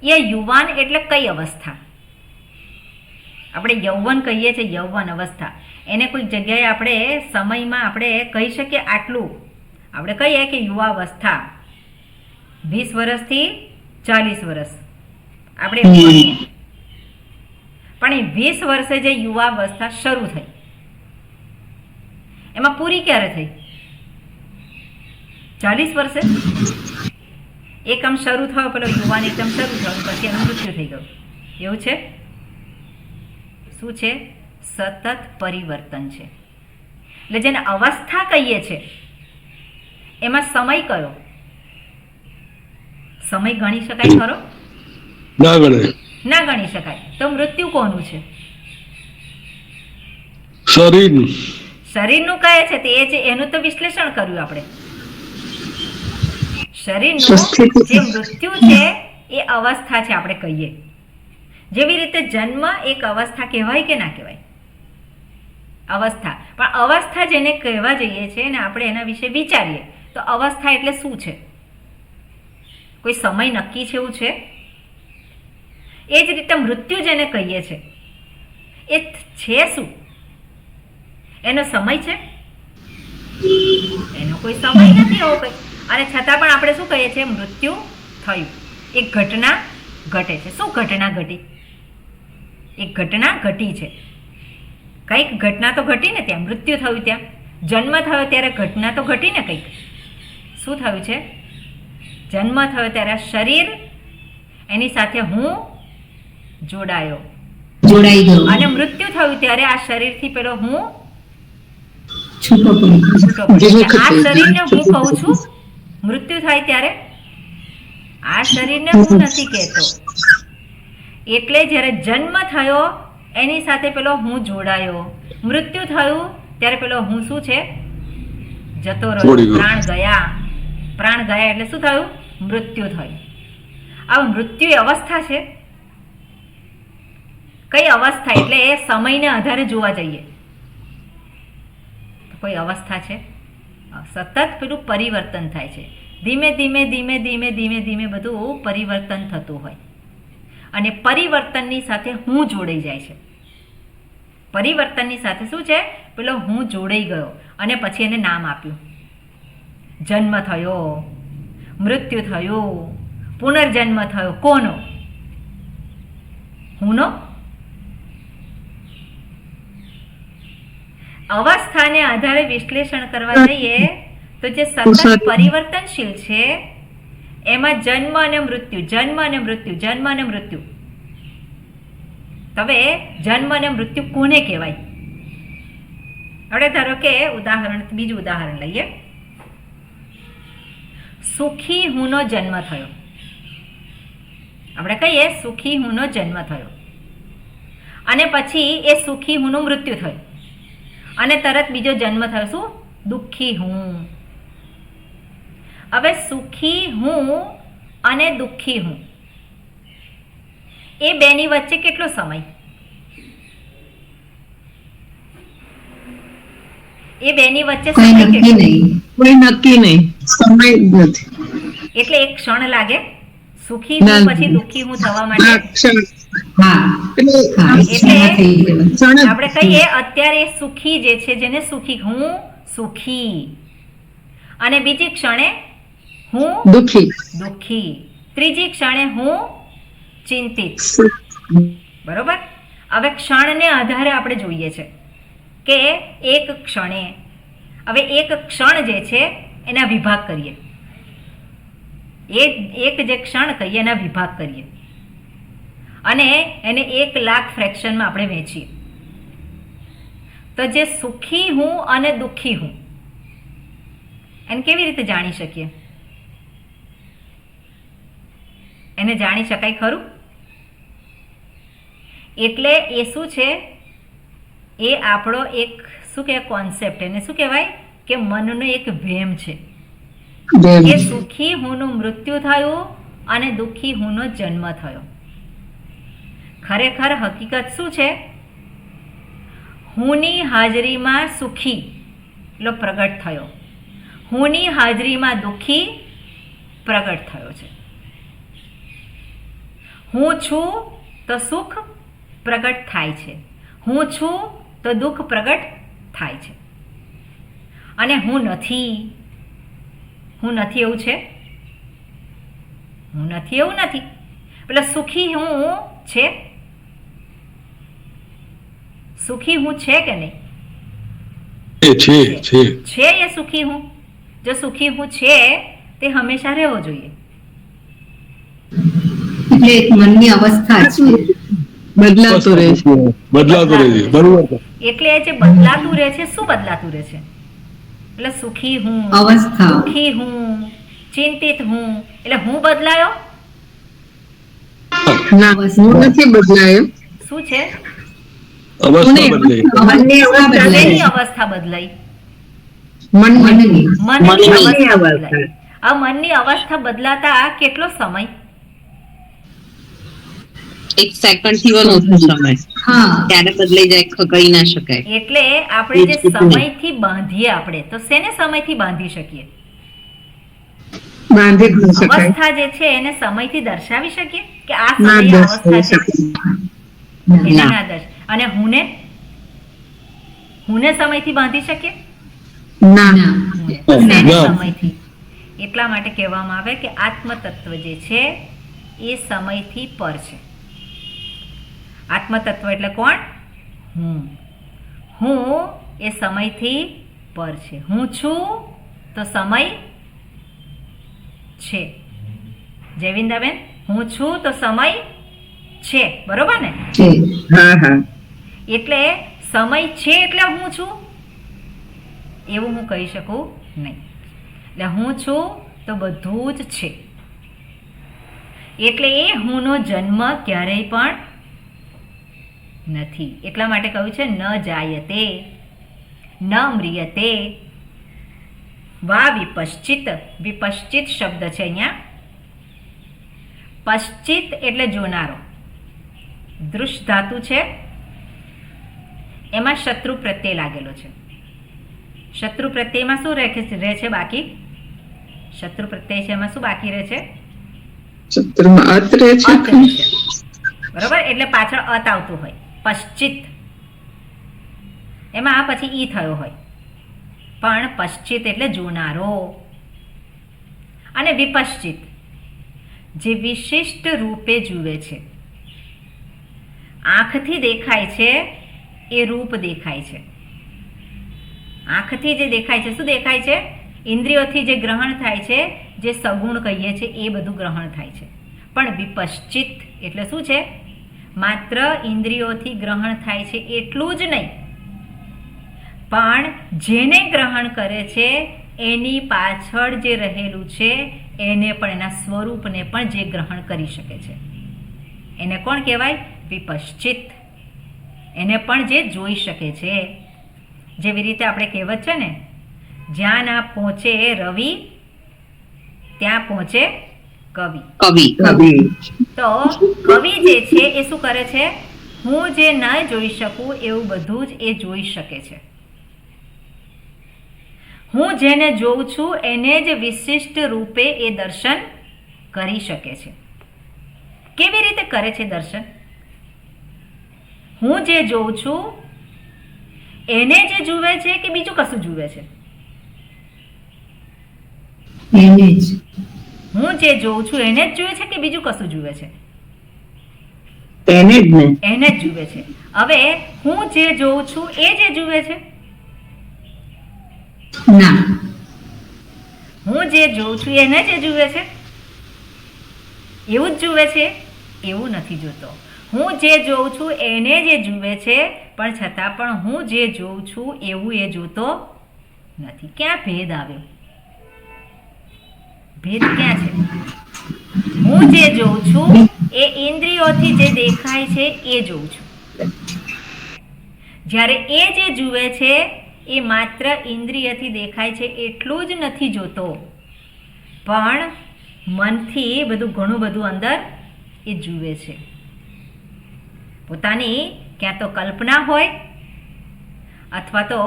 એ યુવાન એટલે કઈ અવસ્થા? આપણે યૌવન કહીએ છીએ, યૌવન અવસ્થા. એને કોઈક જગ્યાએ આપણે સમયમાં આપણે કહી શકીએ આટલું. આપણે કહીએ કે યુવાવસ્થા 20 વર્ષથી 40 વર્ષ આપણે એવું કહીએ. પણ એ 20 વર્ષે જે યુવાવસ્થા શરૂ થઈ, એમાં પૂરી ક્યારે થઈ? 40 વર્ષે. એકમ શરૂ થયો, પેલો યુવાન એકદમ શરૂ થયો, પછી એનું મૃત્યુ થઈ ગયું. એવું છે? શું છે? સતત પરિવર્તન છે. એટલે જેને અવસ્થા કહીએ છે, એમાં સમય કયો? સમય ગણી શકાય ખરો? ના ગણાય. ના ગણી શકાય. તો મૃત્યુ કોનું છે? શરીરનું. શરીરનું કહે છે તે એ છે, એનું તો વિશ્લેષણ કર્યું આપણે. શરીરનું જે મૃત્યુ છે એ અવસ્થા છે આપણે કહીએ. જેવી રીતે જન્મ એક અવસ્થા કહેવાય કે ના કહેવાય? અવસ્થા. પણ અવસ્થા જેને કહેવા જઈએ છે ને આપણે એના વિશે વિચારીએ તો અવસ્થા એટલે શું છે? કોઈ સમય નક્કી છે એવું છે? એ જ રીતે મૃત્યુ જેને કહીએ છે એ છે શું? એનો સમય છે? એનો કોઈ સમય નથી એવો કંઈ. અને છતાં પણ આપણે શું કહીએ છીએ? મૃત્યુ થયું. એક ઘટના ઘટે છે. શું ઘટના ઘટી? એક ઘટના ઘટી છે. કંઈક ઘટના તો ઘટી ને ત્યાં. મૃત્યુ થયું ત્યાં, જન્મ થયો ત્યારે ઘટના તો ઘટી ને કંઈક. શું થયું છે? જન્મ થયો ત્યારે શરીર, એની સાથે હું જોડાઈ ગયો. અને મૃત્યુ થયું ત્યારે આ શરીરથી પેલો હું છૂટો પડ્યો. આ શરીરને હું કહું છું મૃત્યુ થાય ત્યારે. આ શરીરને હું નથી કહેતો. એટલે જ્યારે જન્મ થયો એની સાથે પેલો હું જોડાયો, મૃત્યુ થયું ત્યારે પેલો હું શું છે? જતો રહ્યો. પ્રાણ ગયા એટલે શું થયું? મૃત્યુ થયું. આ મૃત્યુ એ અવસ્થા છે. કઈ અવસ્થા? એટલે એ સમયને આધારે જોવા જઈએ કોઈ અવસ્થા છે? સતત પેલું પરિવર્તન થાય છે. ધીમે ધીમે ધીમે ધીમે ધીમે ધીમે બધું પરિવર્તન થતું હોય અને પરિવર્તનની સાથે હું જોડાઈ જાય છે. પરિવર્તનની સાથે શું છે? પેલો હું જોડાઈ ગયો અને પછી એને નામ આપ્યું. જન્મ થયો, મૃત્યુ થયું, પુનર્જન્મ થયો. કોનો? હુંનો. અવસ્થાને આધારે વિશ્લેષણ કરવા જઈએ તો જે સતત પરિવર્તનશીલ છે એમાં જન્મ અને મૃત્યુ, જન્મ અને મૃત્યુ, જન્મ અને મૃત્યુ. હવે જન્મ અને મૃત્યુ કોને કહેવાય? આપણે ધારો કે બીજું ઉદાહરણ લઈએ. સુખી હુંનો જન્મ થયો. આપણે કહીએ સુખી હુંનો જન્મ થયો અને પછી એ સુખી હુંનું મૃત્યુ થયું અને તરત બીજો જન્મ થયો. શું? દુઃખી હું. હવે સુખી હું અને દુઃખી હું, એ બેની વચ્ચે કેટલો સમય? એ બેની વચ્ચે સમય કેટલો? કોઈ નક્કી નહીં. સમય જ નથી. એટલે એક ક્ષણ લાગે સુખી હું પછી દુઃખી હું થવા માટે. એટલે આપણે કહીએ અત્યારે સુખી જે છે, જેને સુખી, હું સુખી, અને બીજી ક્ષણે હું દુઃખી દુઃખી, ત્રીજી ક્ષણે હું ચિંતિત. બરોબર. હવે ક્ષણને આધારે આપણે જોઈએ છે કે એક ક્ષણે, હવે એક ક્ષણ જે છે એના વિભાગ કરીએ, એક જે ક્ષણ કહીએ એના વિભાગ કરીએ અને એને 1,00,000 ફ્રેક્શનમાં આપણે વહેંચીએ. તો જે સુખી હું અને દુઃખી હું એને કેવી રીતે જાણી શકીએ? એને જાણી શકાય ખરું? એટલે એ શું છે, એ આપણો એક શું કહેવાય કોન્સેપ્ટ, એને શું કહેવાય કે મનનો એક વહેમ છે કે સુખી હુંનું મૃત્યુ થયું અને દુઃખી હુંનો જન્મ થયો. ખરેખર હકીકત શું છે? હુંની હાજરીમાં સુખી એટલો પ્રગટ થયો, હુંની હાજરીમાં દુઃખી પ્રગટ થયો છે. હું છું તો સુખ પ્રગટ થાય છે, હું છું તો દુઃખ પ્રગટ થાય છે. અને હું નથી એવું છે? હું નથી એવું નથી. એટલે સુખી હું છે, સુખી હું છે કે નહીં? છે એ સુખી હું. જો સુખી હું છે તે હંમેશા રહેવો જોઈએ. એટલે એક મનની અવસ્થા છે, બદલાતું રહે છે. બદલાતું રહે છે. બરોબર. એટલે એ જે બદલાતું રહે છે, શું બદલાતું રહે છે? એટલે સુખી હું, અવસ્થા. દુઃખી હું, ચિંતિત હું, એટલે હું બદલાયો? ના, હું નથી બદલાયો. શું છે? અવસ્થા બદલાઈ. મનની અવસ્થા શેની અવસ્થા બદલાઈ? મનની. મનની અવસ્થા બદલાઈ. આ મનની અવસ્થા બદલાતા કેટલો સમય? 1 સેકન્ડ થી પણ ઓછો સમય હા, ત્યારે બદલાઈ જાય, કહી ના શકાય. એટલે આપણે જે સમયથી બાંધીએ, આપણે તો શેને સમયથી બાંધી શકીએ? બાંધી ન શકાય. અવસ્થા જે છે એને સમયથી દર્શાવી શકીએ કે આ ના સમયે દર્શાવી અવસ્થા છે? શકાય. એને ના અને હુંને સમયથી બાંધી શકીએ? ના. શેને ના. સમયથી? એટલા માટે કહેવામાં આવે કે આત્મતત્વ જે છે એ સમયથી પર છે. આત્મતત્વ એટલે કોણ? હું એ સમયથી પર છે. હું છું તો સમય છે. જયવિંદાબેન, હું છું તો સમય છે. બરોબર ને? છે. હા હા. એટલે સમય છે એટલે હું છું એવું હું કહી શકું નહીં. એટલે હું છું તો બધું જ છે. એટલે એ હુંનો જન્મ ક્યારેય પણ નથી. એટલા માટે કહ્યું છે ન જાયતે ન મ્રિયતે વા વિપશ્ચિત. વિપશ્ચિત શબ્દ છે અહીંયા. પશ્ચિત એટલે જોનારો. દૃશ ધાતુ છે, એમાં શત્રુ પ્રત્યય લાગેલો છે. શત્રુ પ્રત્યયમાં શું રહે છે બાકી? શત્રુ પ્રત્યય છે એમાં શું બાકી રહે છે? સૂત્રમાં અત રહે છે. અત રહે છે. બરોબર. એટલે પાછળ અત આવતું હોય. પશ્ચિત એમાં આ પછી ઈ થયો હોય, પણ પશ્ચિત એટલે જોનારો. અને વિપશ્ચિત જે વિશિષ્ટ રૂપે જુએ છે. આંખથી દેખાય છે એ રૂપ દેખાય છે. આંખથી જે દેખાય છે, શું દેખાય છે? ઇન્દ્રિયોથી જે ગ્રહણ થાય છે, જે સગુણ કહીએ છીએ એ બધું ગ્રહણ થાય છે. પણ વિપશ્ચિત એટલે શું છે? માત્ર ઇન્દ્રિયોથી ગ્રહણ થાય છે એટલું જ નહીં, પણ જેને ગ્રહણ કરે છે એની પાછળ જે રહેલું છે એને પણ, એના સ્વરૂપને પણ જે ગ્રહણ કરી શકે છે એને કોણ કહેવાય? વિપશ્ચિત. એને પણ જે જોઈ શકે છે. જેવી રીતે આપણે કહેવત છે ને, જ્યાં ના પહોંચે રવિ ત્યાં પહોંચે કવિ. કવિ. તો કવિ જે છે એ શું કરે છે? હું જે ન જોઈ શકું એવું બધું જ એ જોઈ શકે છે. હું જેને જોઉં છું એને જ વિશિષ્ટ રૂપે એ દર્શન કરી શકે છે. કેવી રીતે કરે છે દર્શન? હું જે જોઉં છું એને જે જુએ છે કે બીજું કશું જુએ છે? એને જ હું જે જોઉં છું એને જ જુએ છે કે બીજું કશું જુએ છે? એને જ ને. એને જ જુએ છે. હવે હું જે જોઉં છું એ જે જુએ છે? ના. હું જે જોઉં છું એને જે જુએ છે? એવું જ જુએ છે? એવું નથી જોતો. હું જે જોઉં છું એને જે જુએ છે, પણ છતાં પણ હું જે જોઉં છું એવું એ જોતો નથી. ક્યાં ભેદ આવ્યો? ભેદ ક્યાં છે? હું જે જોઉં છું એ ઇન્દ્રિયોથી જે દેખાય છે એ જોઉં છું. જ્યારે એ જે જુએ છે એ માત્ર ઇન્દ્રિયથી દેખાય છે એટલું જ નથી જોતો, પણ મનથી ઘણું બધું અંદર એ જુએ છે. પોતાની ક્યાં તો કલ્પના હોય અથવા તો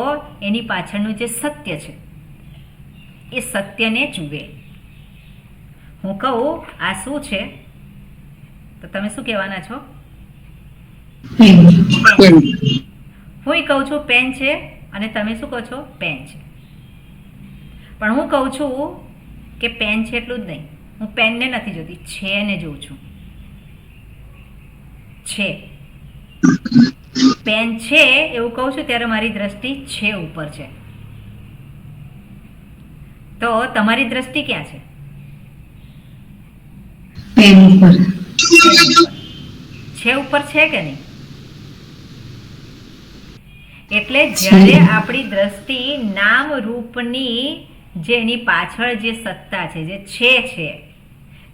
એની પાછળનું જે સત્ય છે એ સત્યને જુએ. હું કહું આ શું છે તો તમે શું કહેવાના છો? પેન. હું કહું છું પેન છે અને તમે શું કહો છો? પેન છે. પણ હું કહું છું કે પેન છે એટલું જ નહીં, હું પેનને નથી જોતી, છે ને જોઉં છું. છે પેન છે એવું કહું છું ત્યારે મારી દ્રષ્ટિ છે ઉપર છે. તો તમારી દ્રષ્ટિ ક્યાં છે? પેન ઉપર. છે ઉપર છે કે નહીં? એટલે જ્યારે આપણી દ્રષ્ટિ નામ રૂપની જે એની પાછળ જે સત્તા છે, જે છે,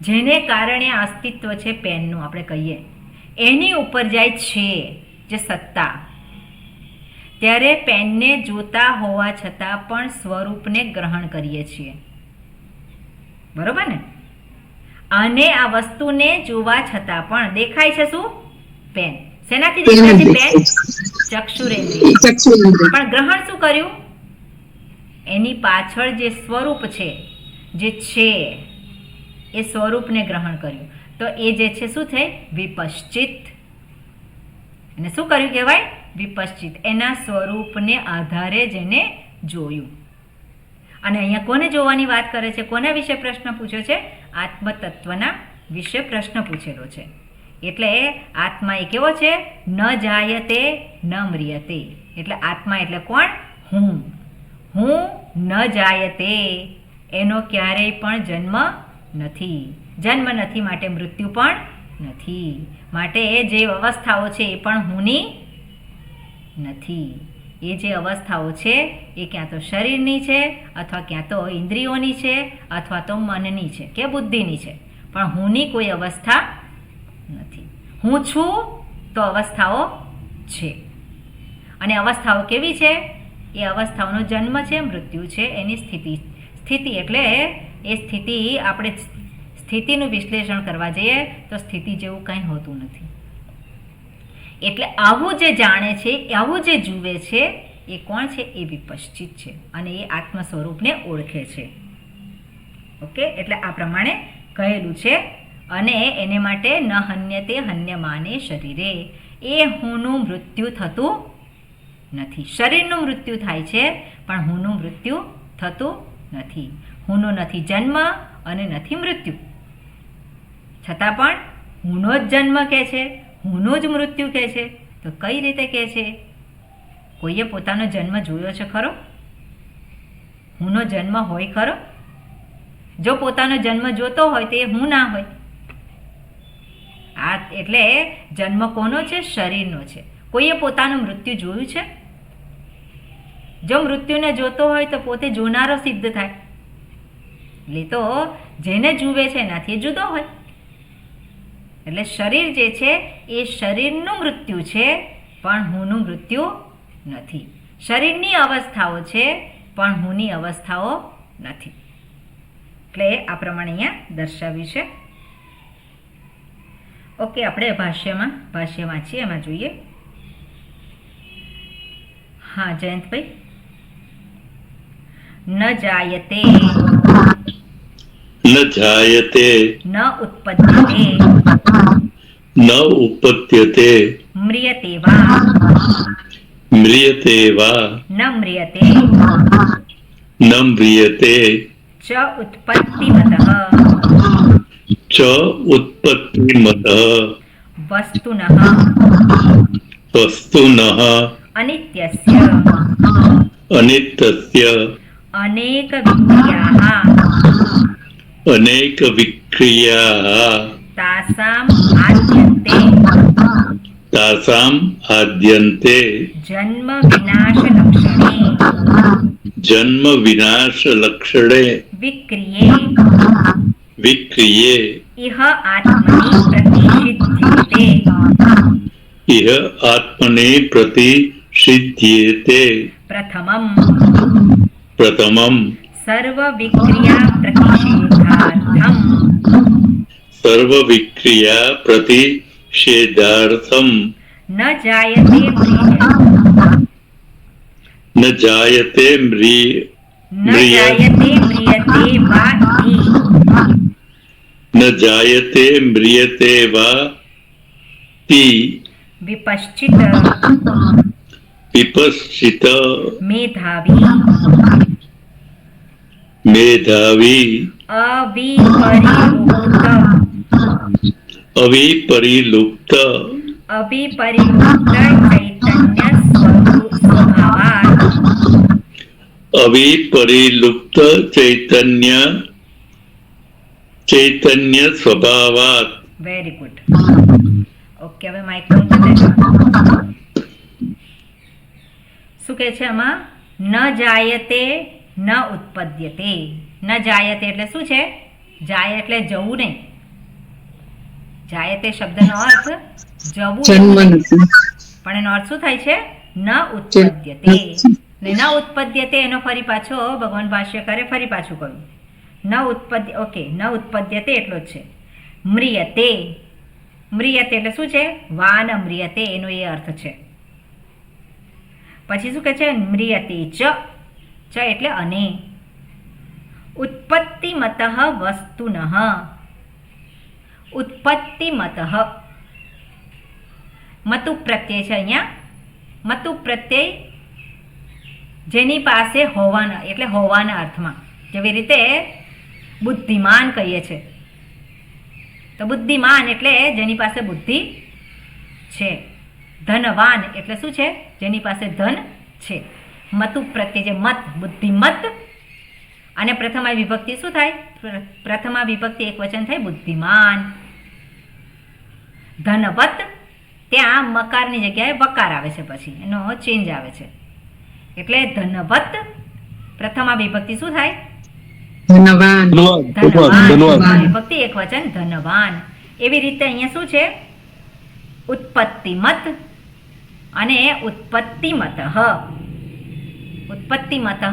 જેને કારણે અસ્તિત્વ છે પેનનું આપણે કહીએ, એની ઉપર જાય છે જે સત્તા, ત્યારે પેનને જોતા હોવા છતાં પણ સ્વરૂપને ગ્રહણ કરીએ છીએ. બરોબર ને? અને આ વસ્તુને જોવા છતાં પણ દેખાય છે શું? પેન. શેનાથી દેખાય છે પેન? ચક્ષુરેન્દ્રિય. પણ ગ્રહણ શું કર્યું? એની પાછળ જે સ્વરૂપ છે, જે છે એ સ્વરૂપને ગ્રહણ કર્યું. તો એ જે છે શું થઈ? વિપશ્ચિત. એને શું કર્યું કહેવાય? વિપશ્ચિત. એના સ્વરૂપને આધારે જેને જોયું. અને અહીંયા કોને જોવાની વાત કરે છે? કોના વિશે પ્રશ્ન પૂછ્યો છે? આત્મતત્વના વિશે પ્રશ્ન પૂછેલો છે. એટલે આત્મા એ કેવો છે? ન જાયતે ન મ્રિયતે. એટલે આત્મા એટલે કોણ? હું. હું ન જાયતે, એનો ક્યારેય પણ જન્મ નથી. જન્મ નથી માટે મૃત્યુ પણ નથી. માટે જે અવસ્થાઓ છે એ પણ હુંની નથી. એ જે અવસ્થાઓ છે એ ક્યાં તો શરીરની છે, અથવા ક્યાં તો ઇન્દ્રિયોની છે, અથવા તો મનની છે કે બુદ્ધિની છે, પણ હુંની કોઈ અવસ્થા નથી. હું છું તો અવસ્થાઓ છે. અને અવસ્થાઓ કેવી છે? એ અવસ્થાઓનો જન્મ છે, મૃત્યુ છે, એની સ્થિતિ એટલે એ સ્થિતિ આપણે સ્થિતિનું વિશ્લેષણ કરવા જઈએ તો સ્થિતિ જેવું કંઈ હોતું નથી. એટલે આવું જે જાણે છે, આવું જે જુએ છે એ કોણ છે? એ વિપશ્ચિત છે અને એ આત્મ સ્વરૂપને ઓળખે છે. ઓકે, એટલે આ પ્રમાણે કહેલું છે. અને એને માટે ન હન્યતે હન્યમાને શરીરે, એ હુંનું મૃત્યુ થતું નથી. શરીરનું મૃત્યુ થાય છે પણ હુંનું મૃત્યુ થતું નથી. હુંનો નથી જન્મ અને નથી મૃત્યુ, છતાં પણ હુંનો જ જન્મ કહે છે, હુંનું જ મૃત્યુ કહે છે. તો કઈ રીતે કહે છે? કોઈએ પોતાનો જન્મ જોયો છે ખરો? હુંનો જન્મ હોય ખરો? જો પોતાનો જન્મ જોતો હોય તો એ હું ના હોય. આ એટલે જન્મ કોનો છે? શરીરનો છે. કોઈએ પોતાનું મૃત્યુ જોયું છે? જો મૃત્યુને જોતો હોય તો પોતે જોનારો સિદ્ધ થાય. એટલે તો જેને જુએ છે એનાથી જુદો હોય. એટલે શરીર જે છે એ શરીરનું મૃત્યુ છે પણ હુંનું મૃત્યુ નથી. શરીરની અવસ્થાઓ છે પણ હુંની અવસ્થાઓ નથી. એટલે આ પ્રમાણે અહીંયા દર્શાવ્યું છે. ઓકે, આપણે ભાષ્ય વાંચીએ, એમાં જોઈએ. હા જયંતભાઈ. ન જાયતે ન જાયતે ન ઉત્પદ્યતે ન ઉપપદ્યતે म्रियते वा म्रियते वा न म्रियते न म्रियते ચ ઉત્પત્તિમતઃ ચ ઉત્પત્તિમતઃ વસ્તુનઃ વસ્તુનઃ અનિત્યસ્ય અનિત્યસ્ય અનેક વિક્રિયાઃ અનેક વિક્રિયાः તાસામ આદ્યન્તે તાસામ આદ્યન્તે જન્મ વિનાશ લક્ષણે જન્મ વિનાશ લક્ષણે વિક્રિયે વિક્રિયે ઇહ આત્મનિ પ્રતિષિધ્યતે ઇહ આત્મને પ્રતિષિધ્યેતે પ્રથમમ પ્રથમમ સર્વ વિક્રિયા પ્રતિષેધાર્થમ સર્વ વિક્રિયા પ્રતિષેધાર્થમ ન જાયતે ન જાયતે ન જાયતે મ્રિયતે વા ઇતિ ન જાયતે મ્રિયતે વા તિ વિપશ્ચિત વિપશ્ચિત મેધાવી મેધાવી અવિપરિલુપ્ત અવિપરિલુપ્ત ચૈતન્ય સ્વભાવાત અવિપરિલુપ્ત ચૈતન્ય સ્વભાવાત. Very good. ઓકે, હવે માઇક બંધ કરી દેજો. શું કહે છે આમાં? ન જાયતે ન ઉત્પદ્યતે. ન જાયતે એટલે શું છે? જાય એટલે જવું નહીં. જાયતે શબ્દનો અર્થ જવું જન્મ નહીં. નથી. પણ એનો અર્થ શું થાય છે? ન ઉત્પદ્યતે. ને ન ઉત્પદ્યતે એનો ફરી પાછો ભગવાન ભાષ્યકારે ફરી પાછું કહ્યું. ન ઉત્પદ્ય ઓકે, ન ઉત્પદ્યતે એટલો જ છે. મ્રિયતે. મ્રિયતે એટલે શું છે? વાન મ્રિયતે, એનો એ અર્થ છે. પછી શું કહે છે? મ્રિયતે ચ. ચ એટલે અને. ઉત્પત્તિમતઃ વસ્તુનઃ. ઉત્પત્તિમતઃ મતુ પ્રત્યય છે અહીંયા. મતુ પ્રત્યય જેની પાસે હોવાના એટલે હોવાના અર્થમાં. જેવી રીતે બુદ્ધિમાન કહીએ છે તો બુદ્ધિમાન એટલે જેની પાસે બુદ્ધિ છે. ધનવાન એટલે શું છે? જેની પાસે ધન છે. મતુ પ્રત્યય જે મત, બુદ્ધિમત. અને પ્રથમા વિભક્તિ શું થાય? પ્રથમા વિભક્તિ એક વચન થાય બુદ્ધિમાન. ધનવત, ત્યાં મકારની જગ્યાએ વકાર આવે છે, પછી એનો ચેન્જ આવે છે. એટલે ધનવત પ્રથમા વિભક્તિ શું થાય? ધનવાન. ધનવાન. વિભક્તિ એક વચન ધનવાન. એવી રીતે અહીંયા શું છે? ઉત્પત્તિમત અને ઉત્પત્તિમતઃ. ઉત્પત્તિમતઃ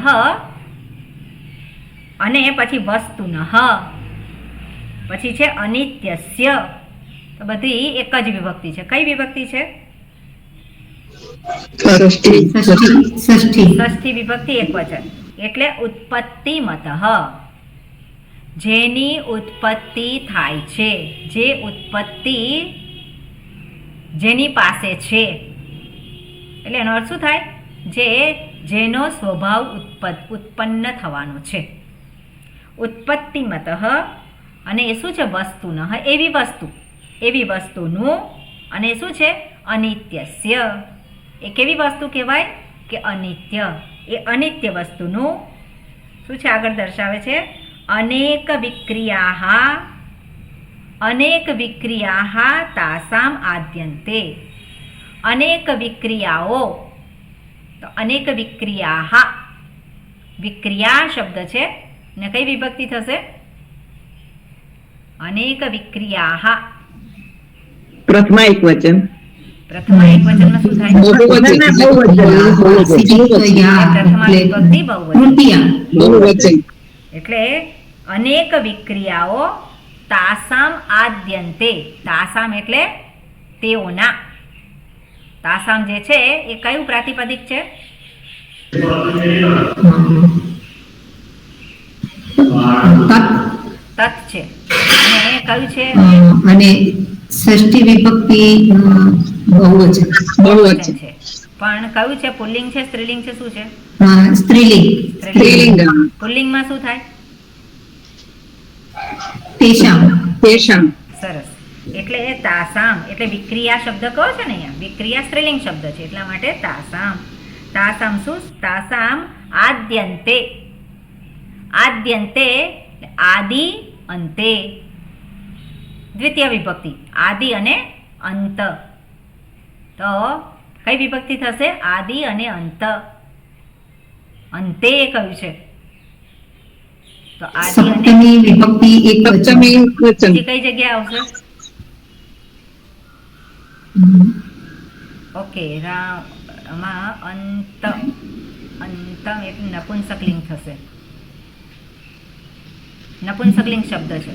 અને પછી વસ્તુનઃ, પછી છે અનિત્યસ્ય. તો બધી એક જ વિભક્તિ છે. કઈ વિભક્તિ છે? ષષ્ઠી વિભક્તિ એક વચન. એટલે ઉત્પત્તિમતઃ, જેની ઉત્પત્તિ થાય છે, જે ઉત્પત્તિ જેની પાસે છે. એટલે એનો અર્થ શું થાય? જેનો સ્વભાવ ઉત્પન્ન થવાનો છે. ઉત્પત્તિમતઃ અને એ શું છે? વસ્તુનઃ, એવી વસ્તુનું. અને શું છે? અનિત્યસ્ય. એ કેવી વસ્તુ કહેવાય? કે અનિત્ય. એ અનિત્ય વસ્તુનું શું છે? આગળ દર્શાવે છે અનેક વિક્રિયાઃ તાસામ આદ્યન્તે. અનેક વિક્રિયાઓ. તો અનેક વિક્રિયાઃ, વિક્રિયા શબ્દ છે ને કઈ વિભક્તિ થશે? અનેક વિક્રિયાઃ. પ્રથમા એક વચન. પ્રથમા એક વચનમાં શું થાય? પ્રથમા વિભક્તિ બહુવચન. એટલે અનેક વિક્રિયાઓ તાસામ આદ્યન્તે. તાસામ એટલે તેઓના. તાસામ જે છે એ કયું પ્રાતિપદિક છે? તત છે. અને કયું છે? અને ષષ્ઠી વિભક્તિ બહુવચન છે. પણ કયું છે? પુલ્લિંગ છે, સ્ત્રીલિંગ છે, શું છે? સ્ત્રીલિંગ. પુલ્લિંગમાં શું થાય? તેષામ તેષામ સરસ. એટલે તાસામ એટલે વિક્રિયા શબ્દ કહો છો ને અહીંયા, વિક્રિયા સ્ત્રીલિંગ શબ્દ છે એટલા માટે તાસામ. તાસામ શું? તાસામ આદ્યંતે. આદ્યંતે એટલે આદિ અંતે, દ્વિતીય વિભક્તિ, આદિ અને અંત. તો કઈ વિભક્તિ થશે? આદિ અને અંત. અંતે કયું છે? તો આદિ અને સપ્તમી વિભક્તિ એકવચન. સપ્તમી વચન બીજી કઈ જગ્યાએ આવશે? ઓકે, આમાં અંત. અંત એટલે નપુંસકલિંગ થશે. નપુંસકલિંગ શબ્દ છે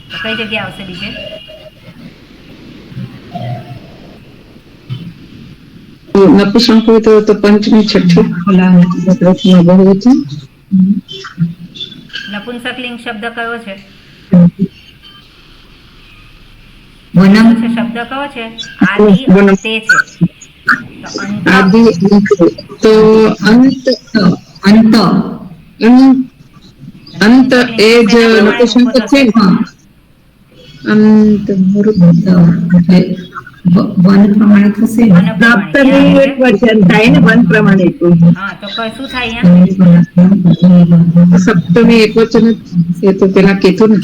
તો કઈ જગ્યાએ આવશે બીજે? નપુંસક હોય તો પંચમી છઠ્ઠી બહુવચન. નપુંસકલિંગ શબ્દ કયો છે? વનમ છે શબ્દ કયો છે? આદિ અંતે છે. તો અંત આદિ તો અંત અંત અંત એ જ નપુંસક છે ને? હા. અંત વન પ્રમાણે થશે ને? વન પ્રમાણે સપ્તમી ક્યાં એક આવશે? વચન થાય ને વન પ્રમાણે તો. હા, તો શું થાય અહીંયા? સપ્તમી એક વચન જ એ તો પેલા કીધું ને.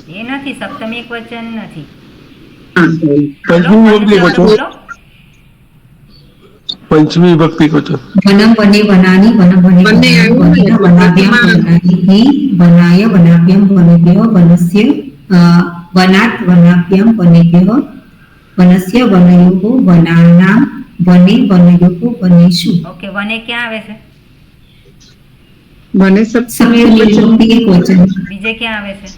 એ નથી, સપ્તમી એક વચન નથી. હા બોલો, વન શબ્દ બોલો. પંચમી વિભક્તિ વચન. વનમ વને વનાની વનમ વને બંને આવ્યું ને? વનાભ્યામ વનાનિ વનાય વનાભ્યામ વનેભ્યો વનસ્ય વનાત વનાભ્યામ વનેભ્યો વનસ્ય વનયોઃ વનાનામ વને વનયોઃ વનેષુ. ઓકે, વને ક્યાં આવે છે? બને સપ્તમી એક સપ્તમી વચન. વિભક્તિ એકવચન. બીજે ક્યાં આવે છે?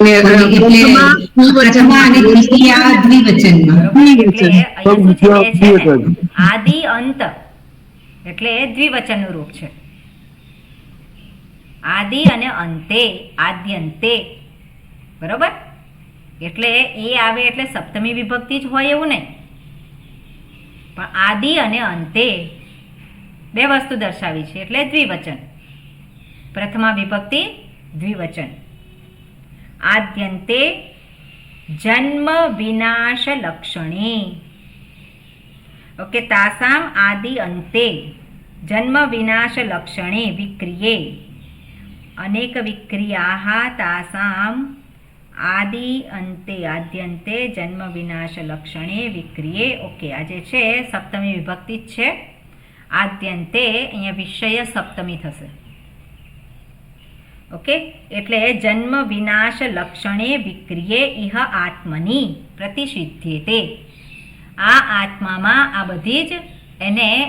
ને પ્રથમા પ્રથમા અને દ્વિતીયા દ્વિવચનમાં. બરોબર. એટલે અહીંયા શું છે? બે છે ને? દ્વિવચન. આદિ અંત એટલે દ્વિવચનનું રૂપ છે. આદિ અને અંતે, આદ્યંતે. બરોબર. એટલે એ આવે એટલે સપ્તમી વિભક્તિ જ હોય એવું નહીં, પણ આદિ અને અંતે બે વસ્તુ દર્શાવી છે એટલે દ્વિવચન. પ્રથમા વિભક્તિ દ્વિવચન. આદ્યંતે જન્મ વિનાશ લક્ષણી. ઓકે, તાસામ આદિ અંતે જન્મ વિનાશ લક્ષણે વિક્રિયે અનેક વિક્રિયાઃ તાસામ આદિ અંતે આદ્યંતે જન્મ વિનાશ લક્ષણે વિક્રિયે. ઓકે, આ જે છે સપ્તમી વિભક્તિ જ છે. આદ્યંતે અહીંયા વિષય સપ્તમી થશે. ઓકે, એટલે જન્મ વિનાશ લક્ષણે વિક્રિયે ઇહ આત્મની પ્રતિષિધ્યતે. આ આત્મામાં આ બધી જ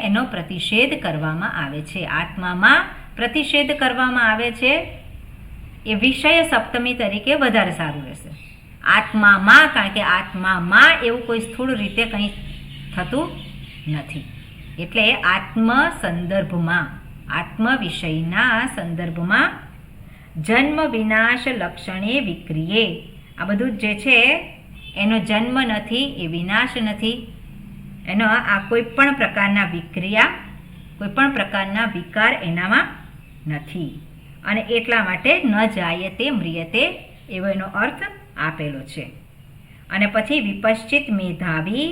એનો પ્રતિષેધ કરવામાં આવે છે. આત્મામાં પ્રતિષેધ કરવામાં આવે છે એ વિષય સપ્તમી તરીકે વધારે સારું રહેશે. આત્મામાં, કારણ કે આત્મામાં એવું કોઈ સ્થૂળ રીતે કંઈ થતું નથી. એટલે આત્મ સંદર્ભમાં, આત્મ વિષયના સંદર્ભમાં જન્મ વિનાશ લક્ષણે વિક્રિયે. આ બધું જે છે એનો જન્મ નથી, એ વિનાશ નથી, એનો આ કોઈ પણ પ્રકારના વિક્રિયા, કોઈ પણ પ્રકારના વિકાર એનામાં નથી. અને એટલા માટે ન જાયતે મ્રિયતે એવો એનો અર્થ આપેલો છે. અને પછી વિપશ્ચિત મેધાવી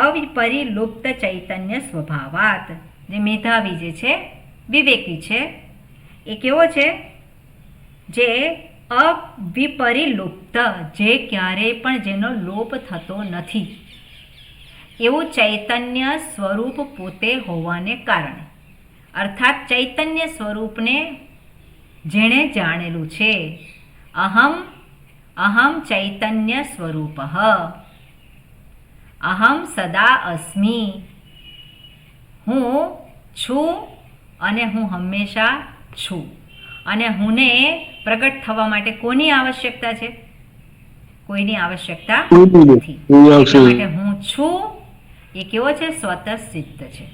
અવિપરિલુપ્ત ચૈતન્ય સ્વભાવાત. જે મેધાવી જે છે, વિવેકી છે, એ કેવો છે? જે અવિપરિલુપ્ત, જે ક્યારેય પણ જેનો લોપ થતો નથી એવું ચૈતન્ય સ્વરૂપ પોતે હોવાને કારણે. અર્થાત ચૈતન્ય સ્વરૂપને જેણે જાણેલું છે. અહમ ચૈતન્ય સ્વરૂપ, અહમ સદા અસ્મિ. હું છું અને હું હંમેશા છું. અને હુંને પ્રગટ થવા માટે કોની આવશ્યકતા છે? કોઈની આવશ્યકતા નથી. એટલા માટે હું છું એ કેવો છે? સ્વતઃ સિદ્ધ છે.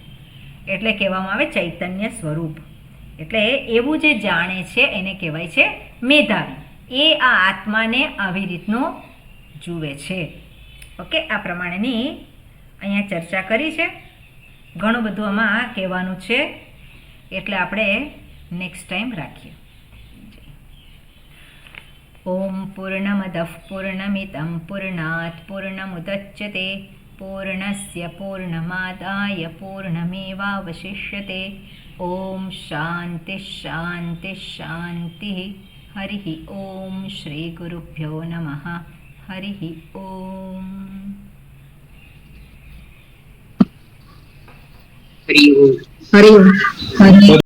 એટલે કહેવામાં આવે ચૈતન્ય સ્વરૂપ. એટલે એવું જે જાણે છે એને કહેવાય છે મેધાવી. એ આ આત્માને આવી રીતનું જુએ છે. ઓકે, આ પ્રમાણેની અહીંયા ચર્ચા કરી છે. ઘણું બધું આમાં કહેવાનું છે, એટલે આપણે નેક્સ્ટ ટાઈમ રાખીએ. ઓમ પૂર્ણમદઃ પૂર્ણમિદં પૂર્ણાત પૂર્ણમુદચ્યતે પૂર્ણસ્ય પૂર્ણમાદાય પૂર્ણમેવાવશિષ્યતે ઓમ શાંતિ શાંતિ શાંતિ હરિ ઓમ શ્રી ગુરુભ્યો નમઃ હરિ ઓમ. હરિ ઓમ.